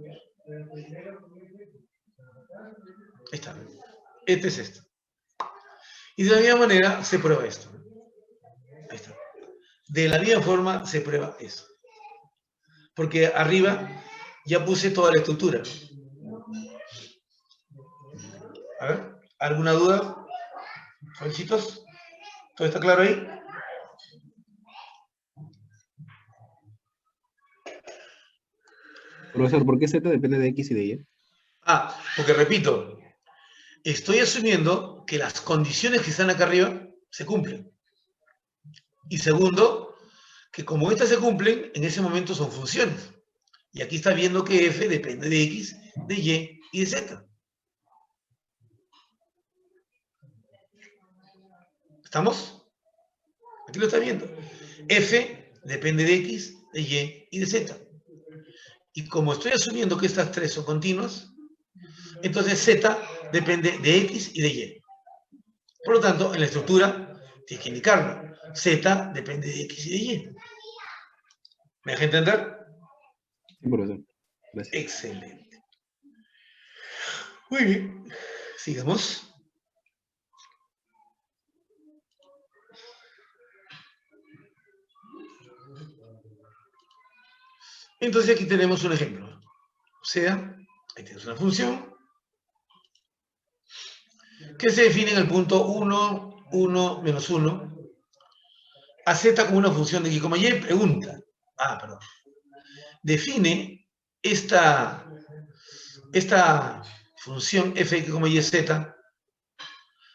ahí está. Este es esto. Y de la misma manera se prueba esto. Ahí está. De la misma forma se prueba eso. Porque arriba ya puse toda la estructura. A ver, ¿alguna duda? Jovencitos, ¿todo está claro ahí? Profesor, ¿por qué Z depende de X y de Y? Ah, porque repito, estoy asumiendo que las condiciones que están acá arriba se cumplen. Y segundo, que como estas se cumplen, en ese momento son funciones. Y aquí está viendo que f depende de x, de y y de z. ¿Estamos? Aquí lo está viendo. F depende de x, de y y de z. Y como estoy asumiendo que estas tres son continuas, entonces z depende de x y de y. Por lo tanto, en la estructura tienes que indicarlo. Z depende de x y de y. ¿Me deja entender? Sí, profesor. Gracias. Excelente. Muy bien. Sigamos. Entonces aquí tenemos un ejemplo. O sea, ahí tienes una función que se define en el punto 1, 1, menos 1. A z como una función de x, y. Pregunta. Perdón. Define esta función f de x, y, z.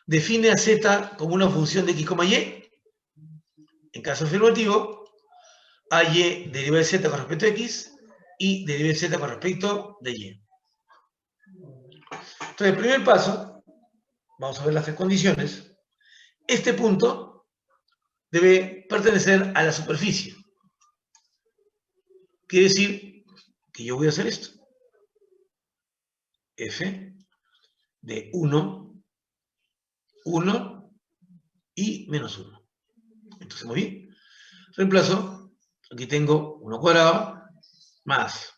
Define a z como una función de x, y. En caso afirmativo, a y deriva de z con respecto a x y deriva de z con respecto de y. Entonces, el primer paso, vamos a ver las tres condiciones. Este punto debe pertenecer a la superficie. Quiere decir que yo voy a hacer esto. F de 1, 1 y menos 1. Entonces, muy bien. Reemplazo. Aquí tengo 1 cuadrado más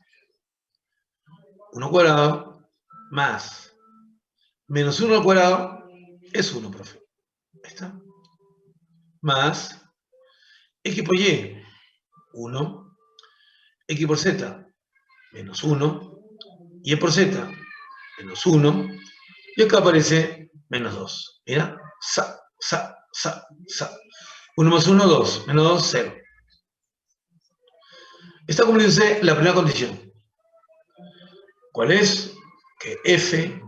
1 cuadrado más menos 1 al cuadrado es 1, profe. Ahí está. Más x por y, 1, x por z, menos 1, y por z, menos 1, y acá aparece menos 2. Mira, 1 más 1, 2, menos 2, 0. Está cumpliéndose la primera condición. ¿Cuál es? Que f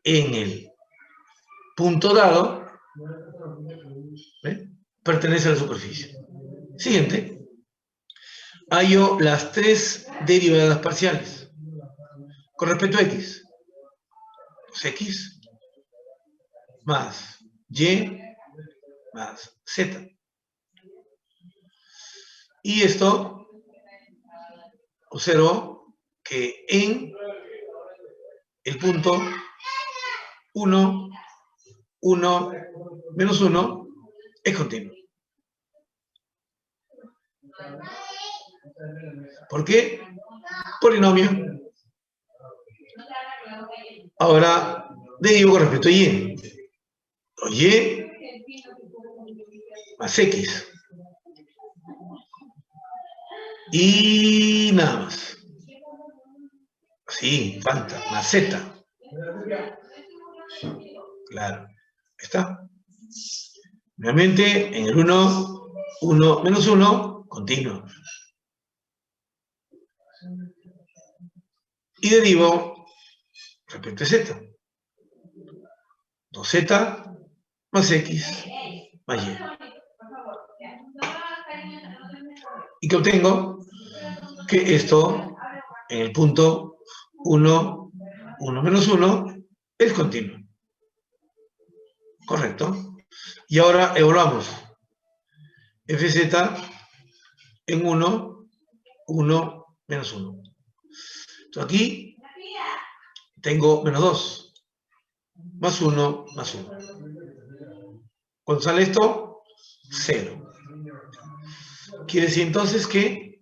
en el punto dado pertenece a la superficie. Siguiente. Hallo las tres derivadas parciales con respecto a x. Pues x más y más z. Y esto observo que en el punto 1, 1, menos 1 es continuo. ¿Por qué? Polinomio. Ahora derivo con respecto a y. Y más x. Y nada más. Sí, falta. Más z. Claro. ¿Está? Nuevamente, en el 1, 1 menos 1, continuo. Y derivo respecto a z. 2z más x más y. ¿Y qué obtengo? Que esto, en el punto 1, 1 menos 1, es continuo. Correcto. Y ahora evaluamos. Fz en 1, 1 menos 1. Entonces aquí tengo menos 2, más 1, más 1. Cuando sale esto, 0. Quiere decir entonces que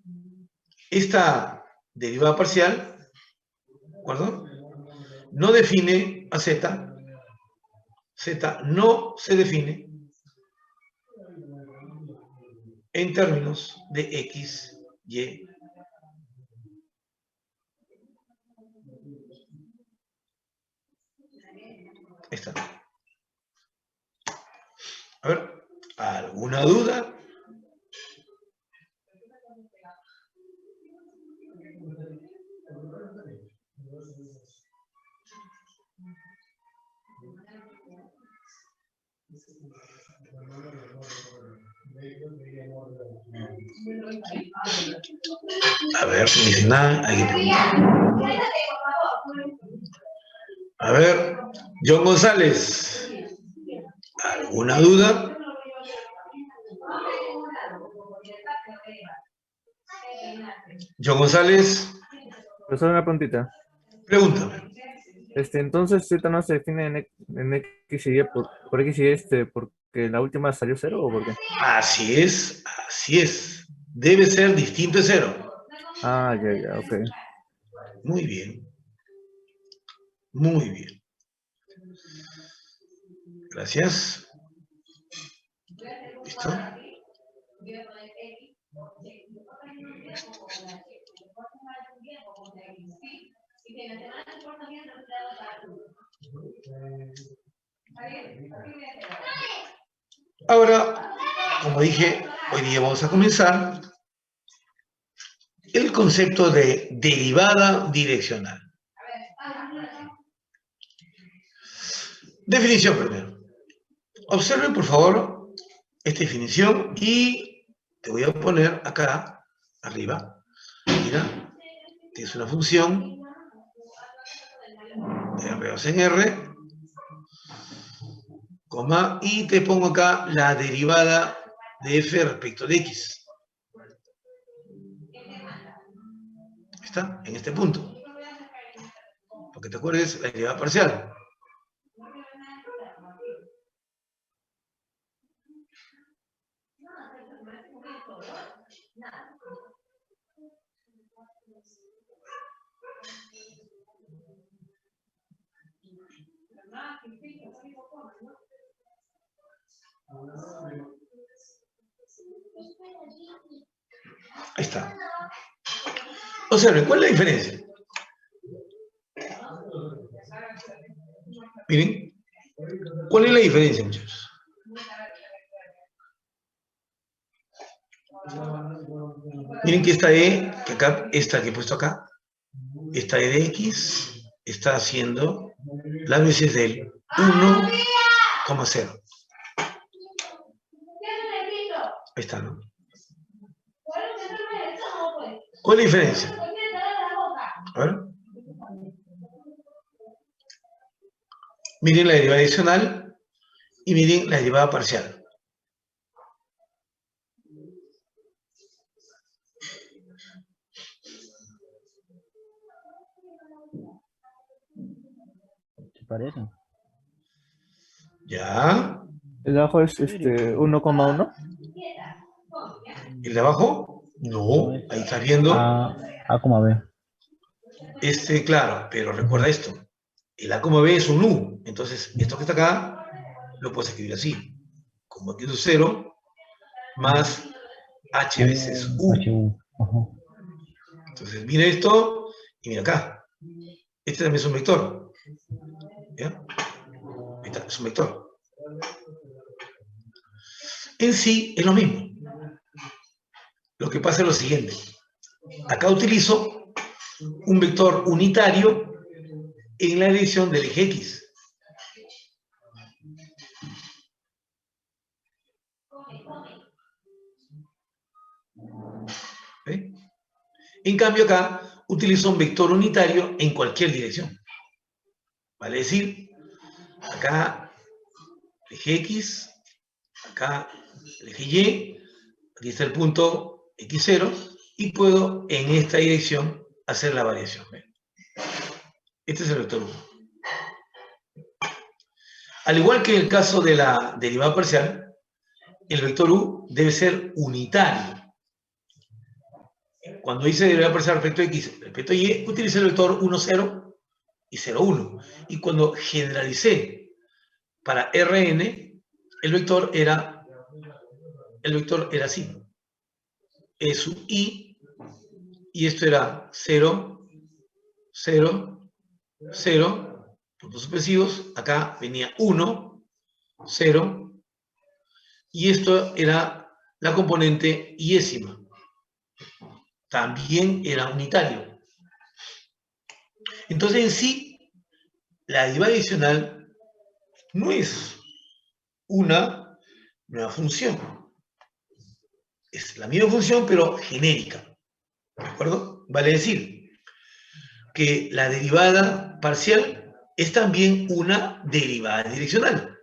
esta derivada parcial, ¿de acuerdo?, no define a z. Z no se define en términos de x, y. Esta. A ver, ¿alguna duda? A ver, si dice nada, hay que preguntar. A ver, John González, ¿alguna duda? John González, Profesor, una preguntita. pregúntame. Entonces, Z no se define en X y Y por X y Y, porque la última salió 0 o por qué? Así es, así es. Debe ser distinto de 0. Ah, ya, ok. Muy bien. Muy bien. Gracias. ¿Listo? Ahora, como dije, hoy día vamos a comenzar el concepto de derivada direccional. Definición primero. Observen, por favor, esta definición y te voy a poner acá, arriba. Mira, tienes una función de R en R, coma, y te pongo acá la derivada de f respecto de x. ¿Está? En este punto. Porque te acuerdes, la derivada parcial. Ahí está. Observen, ¿cuál es la diferencia? Miren, ¿cuál es la diferencia, muchachos? Miren que esta E, que acá, esta que he puesto acá, esta E de X está haciendo las veces del 1,0. Ahí está, ¿no? ¿Cuál es la diferencia? A ver. Miren la derivada adicional y miren la derivada parcial. ¿Te parece? ¿Ya? El de abajo es 1,1. ¿El de abajo? No, ahí está viendo. A, como B. Claro, pero recuerda esto. El A, B es un U. Entonces, esto que está acá, lo puedes escribir así. Como aquí es 0, más H veces U. HU. Ajá. Entonces, mira esto y mira acá. Este también es un vector. ¿Ya? Ahí está, es un vector. En sí, es lo mismo. Lo que pasa es lo siguiente. Acá utilizo un vector unitario en la dirección del eje X. En cambio acá utilizo un vector unitario en cualquier dirección. Vale decir, acá el eje X, acá el eje Y, aquí está el punto X0, y puedo en esta dirección hacer la variación. Este es el vector 1. Al igual que en el caso de la derivada parcial, el vector U debe ser unitario. Cuando hice derivada parcial respecto a X, respecto a Y, utilicé el vector 1, 0 y 0, 1. Y cuando generalicé para Rn, el vector era así. E sub I, y esto era 0, 0, 0, puntos suspensivos. Acá venía 1, 0, y esto era la componente iésima. También era unitario. Entonces, en sí, la derivada adicional no es una nueva función. Es la misma función, pero genérica. ¿De acuerdo? Vale decir que la derivada parcial es también una derivada direccional.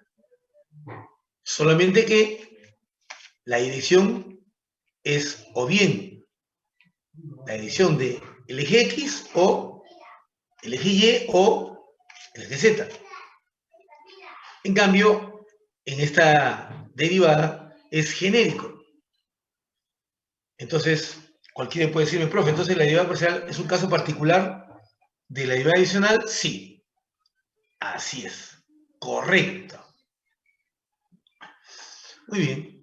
Solamente que la dirección es o bien la dirección del eje X o el eje Y o el eje Z. En cambio, en esta derivada es genérico. Entonces, cualquiera puede decirme, profe, entonces la derivada parcial es un caso particular de la derivada adicional. Sí, así es, correcto. Muy bien.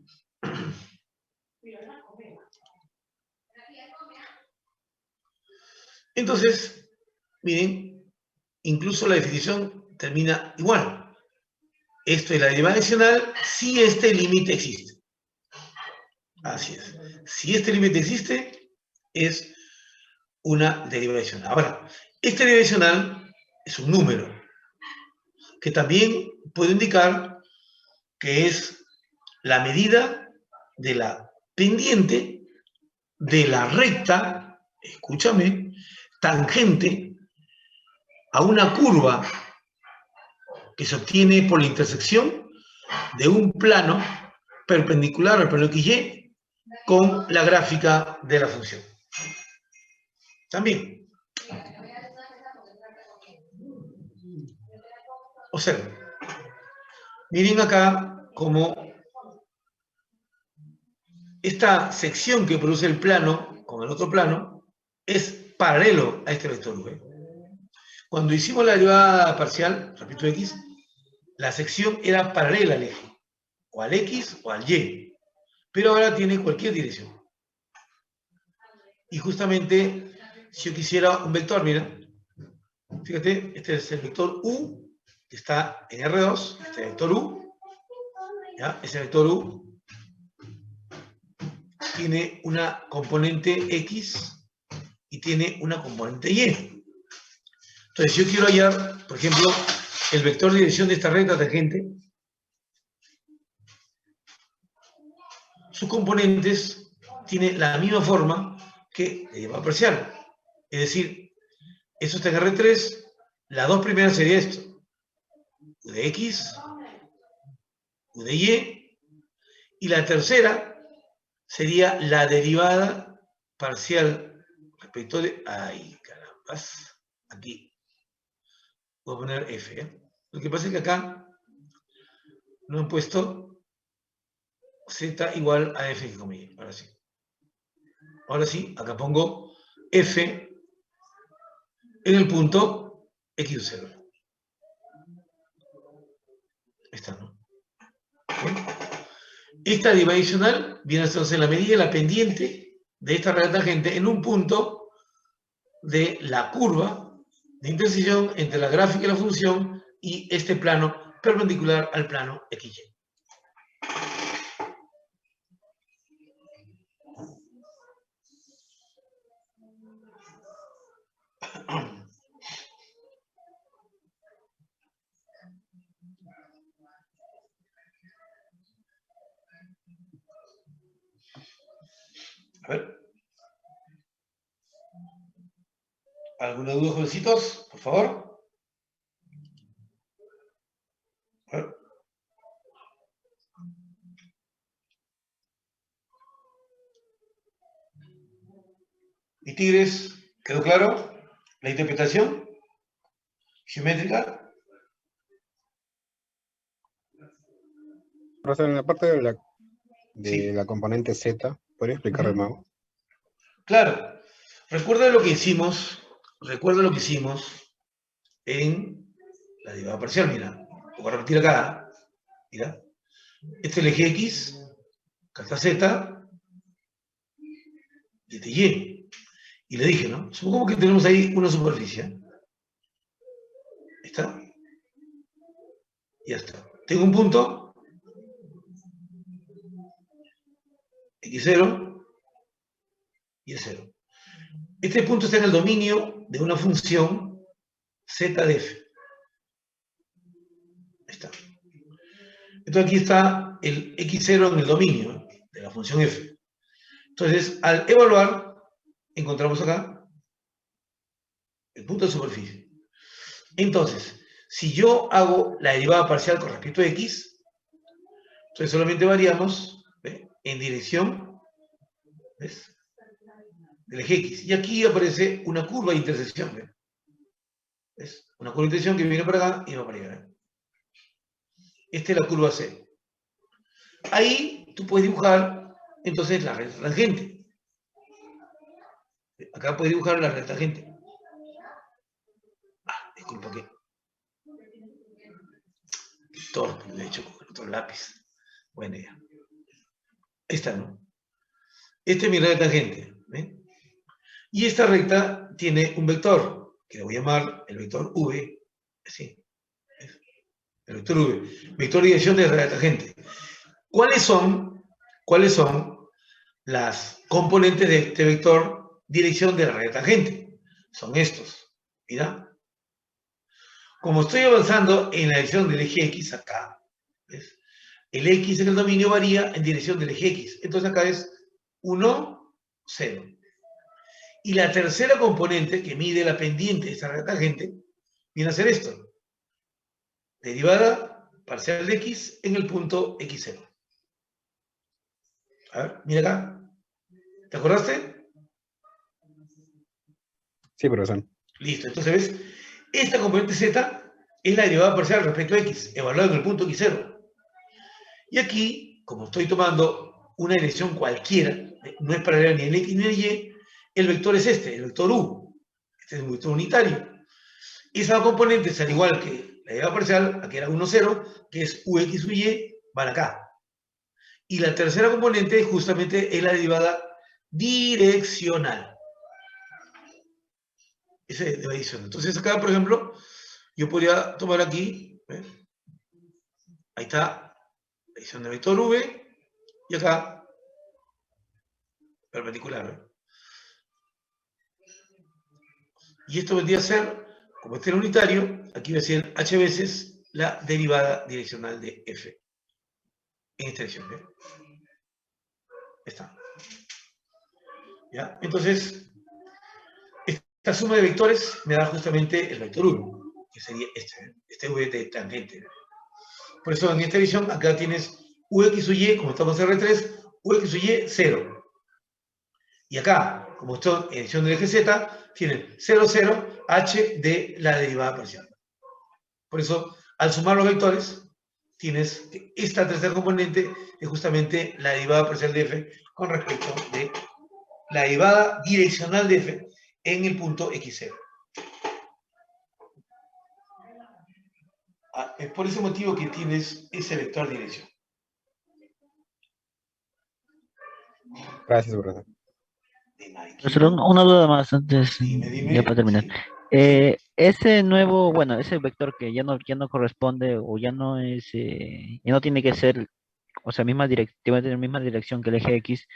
Entonces, miren, incluso la definición termina igual. Esto es la derivada adicional si este límite existe. Así es. Si este límite existe, es una derivada adicional. Ahora, esta derivada adicional es un número que también puede indicar que es la medida de la pendiente de la recta, escúchame, tangente a una curva que se obtiene por la intersección de un plano perpendicular al plano XY con la gráfica de la función. También. Observen. Miren acá cómo esta sección que produce el plano con el otro plano es paralelo a este vector V. Cuando hicimos la derivada parcial, repito X, la sección era paralela al eje, o al X o al Y, pero ahora tiene cualquier dirección. Y justamente, si yo quisiera un vector, mira, fíjate, este es el vector U, que está en R2, este vector U, ¿ya? Ese vector U tiene una componente X y tiene una componente Y. Entonces, si yo quiero hallar, por ejemplo, el vector de dirección de esta recta tangente, sus componentes tienen la misma forma que la derivada parcial. Es decir, esto está en R3, las dos primeras sería esto, U de X, U de Y, y la tercera sería la derivada parcial respecto de... ¡Ay, carambas! Aquí. Voy a poner F, ¿eh? Lo que pasa es que acá no han puesto Z igual a F, comillas. Ahora sí. Ahora sí, acá pongo F en el punto X0. Esta, ¿no? ¿Bien? Esta derivada adicional viene a ser la medida de la pendiente de esta recta tangente en un punto de la curva de intersección entre la gráfica y la función y este plano perpendicular al plano XY. A ver. ¿Alguna duda, jovencitos? Por favor. A ver. ¿Y tigres? ¿Quedó claro? ¿La interpretación geométrica? Profesor, en la parte de Sí. la componente Z, ¿podría explicar de nuevo? Claro. Recuerda lo que hicimos en la derivada parcial, mira. Voy a repetir acá. Mira. Este es el eje X, acá está Z, y este Y. Y le dije, ¿no? Supongamos que tenemos ahí una superficie. Ahí está. Ya está. Tengo un punto, X0, y es 0. Este punto está en el dominio de una función z de f. Ahí está. Entonces aquí está el x0 en el dominio de la función f. Entonces, al evaluar, encontramos acá el punto de superficie. Entonces, si yo hago la derivada parcial con respecto a x, entonces solamente variamos, ¿ve?, en dirección, ¿ves?, del eje x. Y aquí aparece una curva de intersección, ¿ve?, ¿ves? Una curva de intersección que viene para acá y va para allá, ¿ve? Esta es la curva C. Ahí tú puedes dibujar, entonces, la recta tangente. Acá puedes dibujar la recta tangente. Disculpa que... torpe, lo he hecho con otro lápiz. Bueno, ya. Esta, ¿no? Esta es mi recta tangente, ¿ven? Y esta recta tiene un vector, que le voy a llamar el vector V, así. El vector V. Vector de dirección de recta tangente. ¿Cuáles son las componentes de este vector dirección de la recta tangente? Son estos. Mira. Como estoy avanzando en la dirección del eje X acá, ¿ves?, el X en el dominio varía en dirección del eje X. Entonces acá es 1, 0. Y la tercera componente que mide la pendiente de esta recta tangente viene a ser esto. Derivada parcial de X en el punto X0. A ver, mira acá. ¿Te acordaste? Sí, profesor. Listo. Entonces, ¿ves? Esta componente Z es la derivada parcial respecto a X, evaluada en el punto X0. Y aquí, como estoy tomando una dirección cualquiera, no es paralela ni en X ni en Y, el vector es este, el vector U. Este es un vector unitario. Esa componente es al igual que la derivada parcial, aquí era 1, 0, que es UX, UY, van acá. Y la tercera componente justamente es la derivada direccional. Esa es de adición. Entonces acá, por ejemplo, yo podría tomar aquí, ¿ves?, ahí está, la adición de vector V, y acá, perpendicular, ¿ves? Y esto vendría a ser, como este era unitario, aquí va a ser h veces la derivada direccional de f. En esta dirección, ¿ves? Está. ¿Ya? Entonces, esta suma de vectores me da justamente el vector 1, que sería este v de tangente. Por eso en esta división acá tienes ux y, como estamos en R3, ux y 0. Y acá, como estoy en dirección del eje Z, tienen 0, 0, h de la derivada parcial. Por eso, al sumar los vectores, tienes que esta tercera componente es justamente la derivada parcial de f con respecto de la derivada direccional de f en el punto x0. Es por ese motivo que tienes ese vector de dirección. Gracias, profesor. Profesor, una duda más antes, Dime. ya para terminar. Sí. Ese nuevo, bueno, ese vector que ya no corresponde o ya no es, ya no tiene que ser, o sea, tiene que tener la misma dirección que el eje X,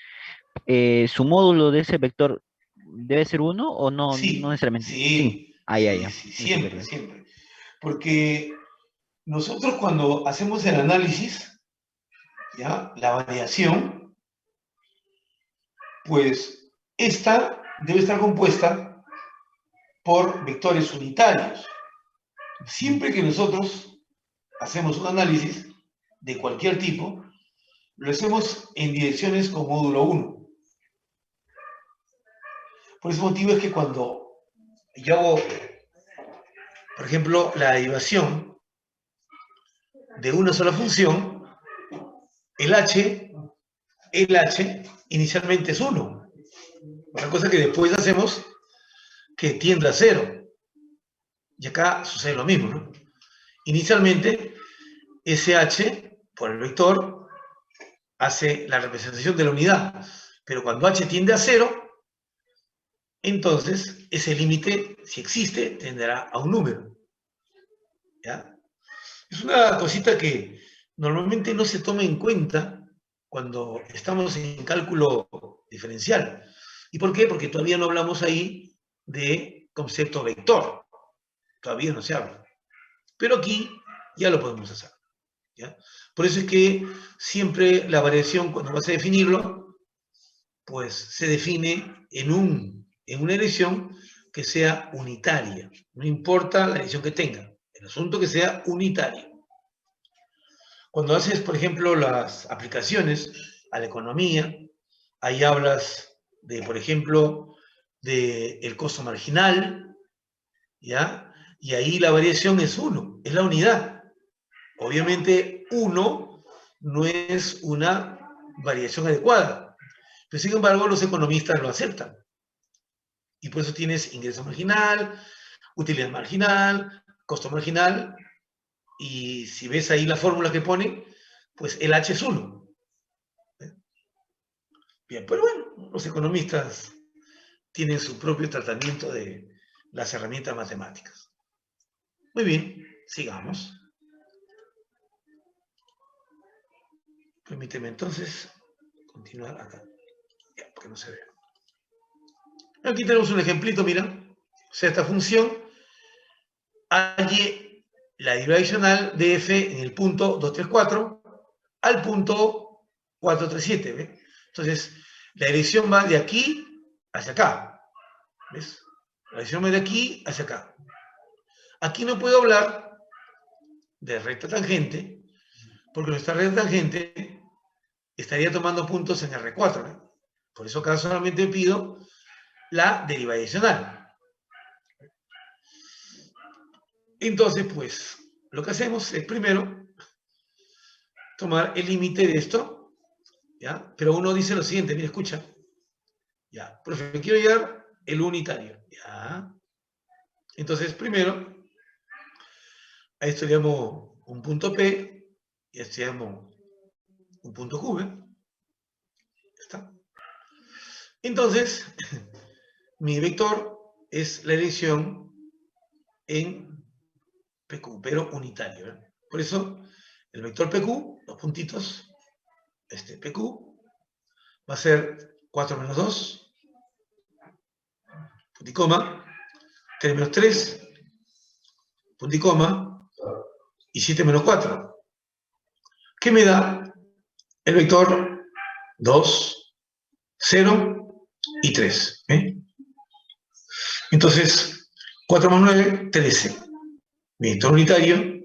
¿su módulo de ese vector debe ser 1 o no necesariamente? Sí. Ya. Siempre. Porque nosotros cuando hacemos el análisis, ¿ya?, la variación, pues esta debe estar compuesta por vectores unitarios. Siempre que nosotros hacemos un análisis de cualquier tipo, lo hacemos en direcciones con módulo 1. Por ese motivo es que cuando yo hago, por ejemplo, la derivación de una sola función, el h inicialmente es 1. Otra cosa que después hacemos que tiende a 0. Y acá sucede lo mismo, ¿no? Inicialmente, ese h por el vector hace la representación de la unidad. Pero cuando h tiende a 0, entonces ese límite, si existe, tenderá a un número. ¿Ya? Es una cosita que normalmente no se toma en cuenta cuando estamos en cálculo diferencial. ¿Y por qué? Porque todavía no hablamos ahí de concepto vector. Todavía no se habla. Pero aquí ya lo podemos hacer. ¿Ya? Por eso es que siempre la variación, cuando vas a definirlo, pues se define en una elección que sea unitaria. No importa la elección que tenga. El asunto que sea unitario. Cuando haces, por ejemplo, las aplicaciones a la economía, ahí hablas de, por ejemplo, del costo marginal, ¿ya? Y ahí la variación es 1, es la unidad. Obviamente, 1 no es una variación adecuada, pero sin embargo los economistas lo aceptan. Y por eso tienes ingreso marginal, utilidad marginal, costo marginal, y si ves ahí la fórmula que pone, pues el h es 1. Bien, pero bueno, los economistas tienen su propio tratamiento de las herramientas matemáticas. Muy bien, sigamos. Permíteme entonces continuar acá. Ya, porque no se ve. Aquí tenemos un ejemplito, mira. O sea, esta función halle la derivada adicional de f en el punto 234 al punto 437, ¿ve? Entonces, la dirección va de aquí hacia acá. ¿Ves? La dirección va de aquí hacia acá. Aquí no puedo hablar de recta tangente, porque nuestra recta tangente estaría tomando puntos en R4. ¿eh? Por eso acá solamente pido la derivada adicional. Entonces, pues, lo que hacemos es primero tomar el límite de esto, ¿ya? Pero uno dice lo siguiente, mira, escucha. Ya, profe, quiero hallar el unitario. Ya. Entonces, primero, a esto le llamo un punto P, y a esto le llamo un punto Q. Ya está. Entonces, mi vector es la elección en PQ, pero unitario. ¿eh? Por eso, el vector PQ, los puntitos, este PQ, va a ser 4 menos 2, punto y coma, 3 menos 3, punto y coma, y 7 menos 4. ¿Qué me da el vector 2, 0 y 3? ¿eh? Entonces, 4 más 9, 13. Mi vector unitario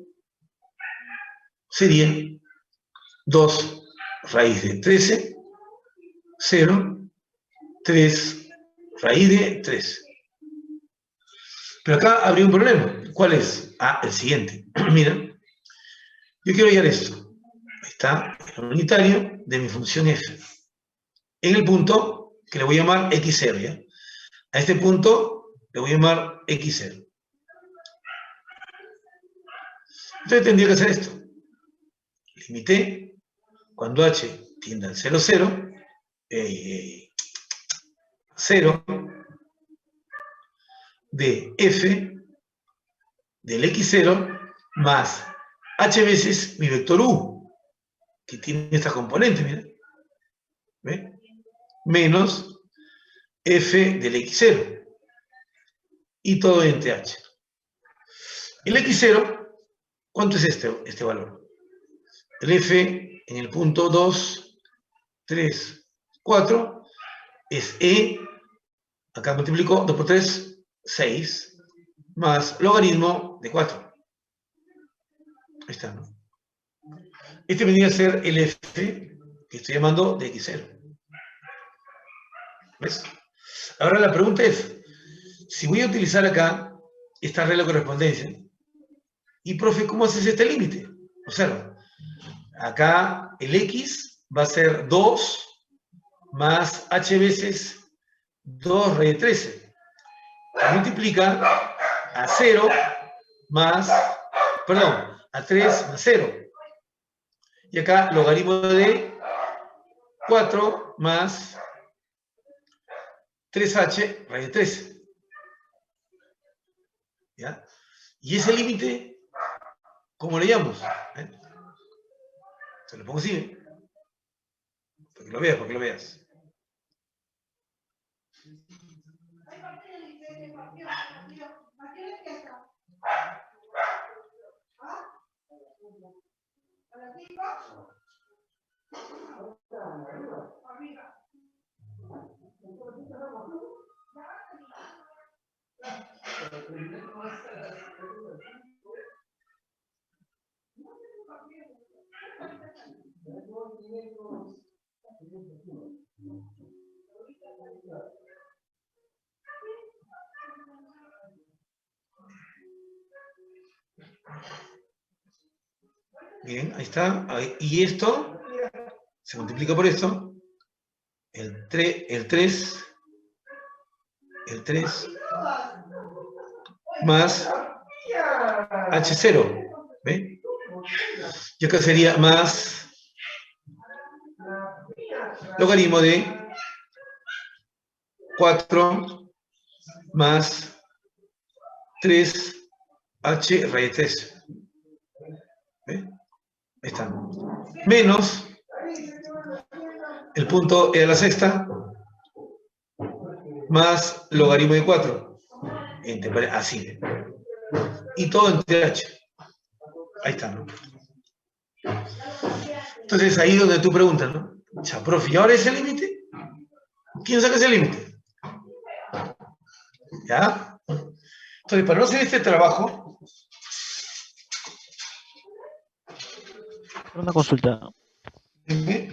sería 2 raíz de 13, 0, 3 raíz de 3. Pero acá habría un problema. ¿Cuál es? Ah, el siguiente. Mira, yo quiero hallar esto. Ahí está el unitario de mi función f. En el punto que le voy a llamar x0, ¿ya? A este punto le voy a llamar x0. Entonces tendría que hacer esto. Límite, cuando h tiende al 0, 0, 0 de f del x0 más h veces mi vector u, que tiene esta componente, mira. ¿Ve? Menos f del x0. Y todo entre h. El x0, ¿cuánto es este valor? El f en el punto 2, 3, 4 es e, acá multiplico 2 por 3, 6, más logaritmo de 4. Ahí está, ¿no? Este vendría a ser el f que estoy llamando de x0. ¿Ves? Ahora la pregunta es, si voy a utilizar acá esta regla de correspondencia, y profe, ¿cómo haces este límite? Observa, acá el x va a ser 2 más h veces 2 raíz de 13. Multiplica a 0 más, perdón, a 3 más 0. Y acá logaritmo de 4 más 3h raíz de 13. ¿Ya? Y ese límite, ¿cómo le llamamos? Se lo pongo así, ¿eh? Para que lo veas, para que lo veas. Bien, ahí está. Y esto se multiplica por esto. El 3 más H0. ¿Ve? Y acá sería más logaritmo de 4 más 3h raíz de 3. ¿Ve? Ahí está. Menos el punto e a la sexta más logaritmo de 4. Así. Y todo entre h. Ahí está, ¿no? Entonces ahí es donde tú preguntas, ¿no? Ya, profe, ¿y ahora ese límite? ¿Quién saca ese límite? ¿Ya? Entonces, para no hacer este trabajo... Una consulta. ¿Sí?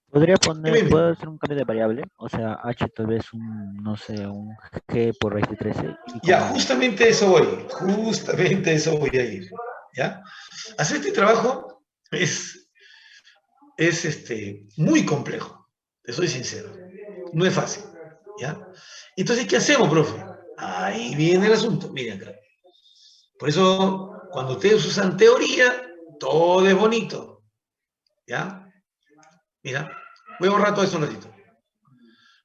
¿Podría Dime. puedo hacer un cambio de variable? O sea, h tal vez no sé, un g por raíz de 13. Ya, justamente eso voy. Justamente eso voy a ir. ¿Ya? Hacer este trabajo es muy complejo. Te soy sincero. No es fácil. ¿Ya? Entonces, ¿qué hacemos, profe? Ahí viene el asunto. Miren acá. Por eso, cuando ustedes usan teoría, todo es bonito. ¿Ya? Mira, voy a borrar todo esto un ratito.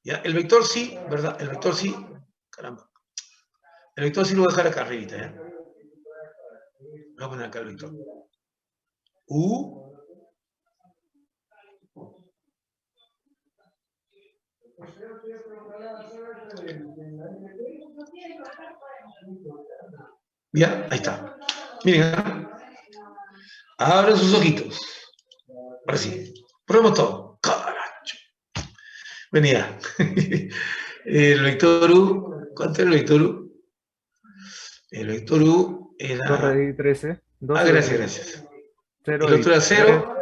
¿Ya? El vector sí, ¿verdad? El vector sí. Caramba. El vector sí lo voy a dejar acá arribita, ¿ya? Voy a poner acá el vector. U. Ya, ahí está. Miren, abran sus ojitos. Ahora sí. Probemos todo. Caracho. Venía. El vector U. ¿Cuánto era el vector U? El vector U era... 2 raíz de 13. gracias. 0 el otro era 0.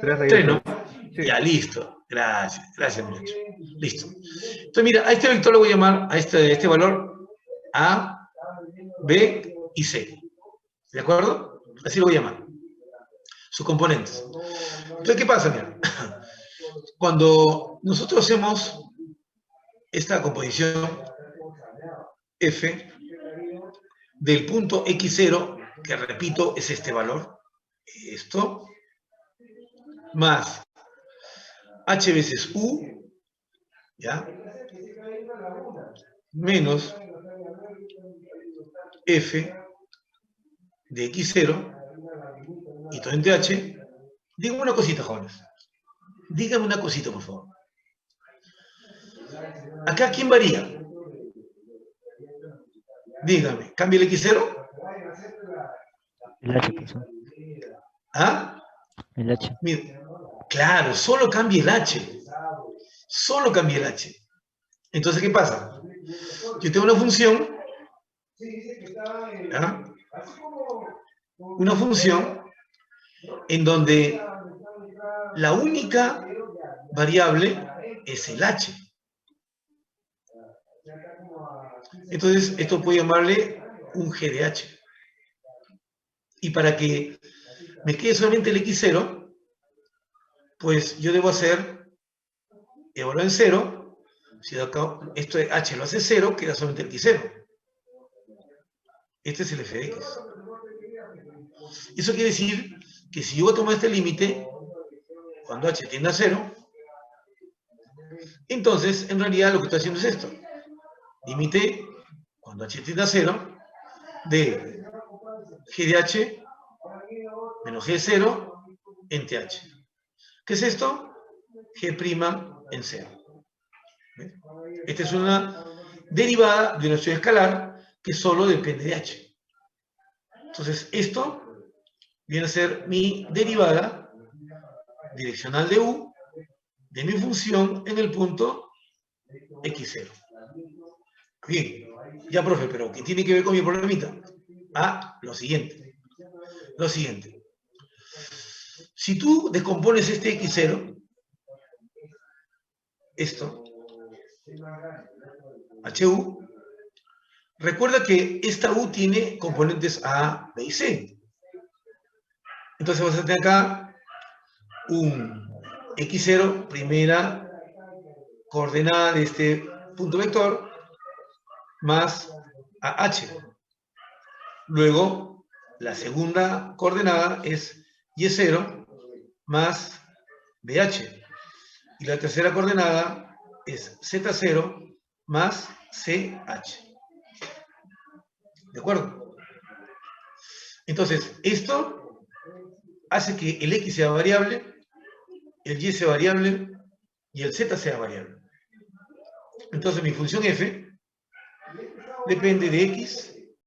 3 raíz 3, de ¿no? 13. Sí. Ya, listo. Gracias, muchachos. Listo. Entonces, mira, a este vector le voy a llamar, a este valor, A, B y C. ¿De acuerdo? Así lo voy a llamar. Sus componentes. Entonces, ¿qué pasa? Mira, cuando nosotros hacemos esta composición F del punto X0, que repito, es este valor, esto, más H veces U, ¿ya? Menos F de X0 y todo entre H. Dígame una cosita, jóvenes. Dígame una cosita, por favor. ¿Acá quién varía? Dígame, ¿cambia el X0? El h, profesor. ¿Ah? El h. Mira, claro, solo cambia el H. Solo cambia el H. Entonces, ¿qué pasa? Yo tengo una función ¿Ya? Una función en donde la única variable es el h. Entonces, esto puede llamarle un g de h. Y para que me quede solamente el x0, pues yo debo hacer evaluar en 0. Si acá esto de h lo hace 0, queda solamente el x0. Este es el f de x. Eso quiere decir que si yo voy a tomar este límite, cuando h tiende a 0, entonces en realidad lo que estoy haciendo es esto. Límite, cuando h tiende a 0, de g de h menos g de 0 en th. ¿Qué es esto? G' en 0. ¿Ves? Esta es una derivada de una unidad escalar que solo depende de h. Entonces, esto viene a ser mi derivada direccional de u de mi función en el punto x0. Bien, ya profe, pero ¿qué tiene que ver con mi problemita? Ah, lo siguiente. Si tú descompones este x0, esto, hu, recuerda que esta u tiene componentes a, b y c. Entonces vas a tener acá un x0, primera coordenada de este punto vector, más AH. Luego, la segunda coordenada es Y0 más BH. Y la tercera coordenada es Z0 más CH. ¿De acuerdo? Entonces, esto hace que el X sea variable, el Y sea variable y el Z sea variable. Entonces, mi función f depende de X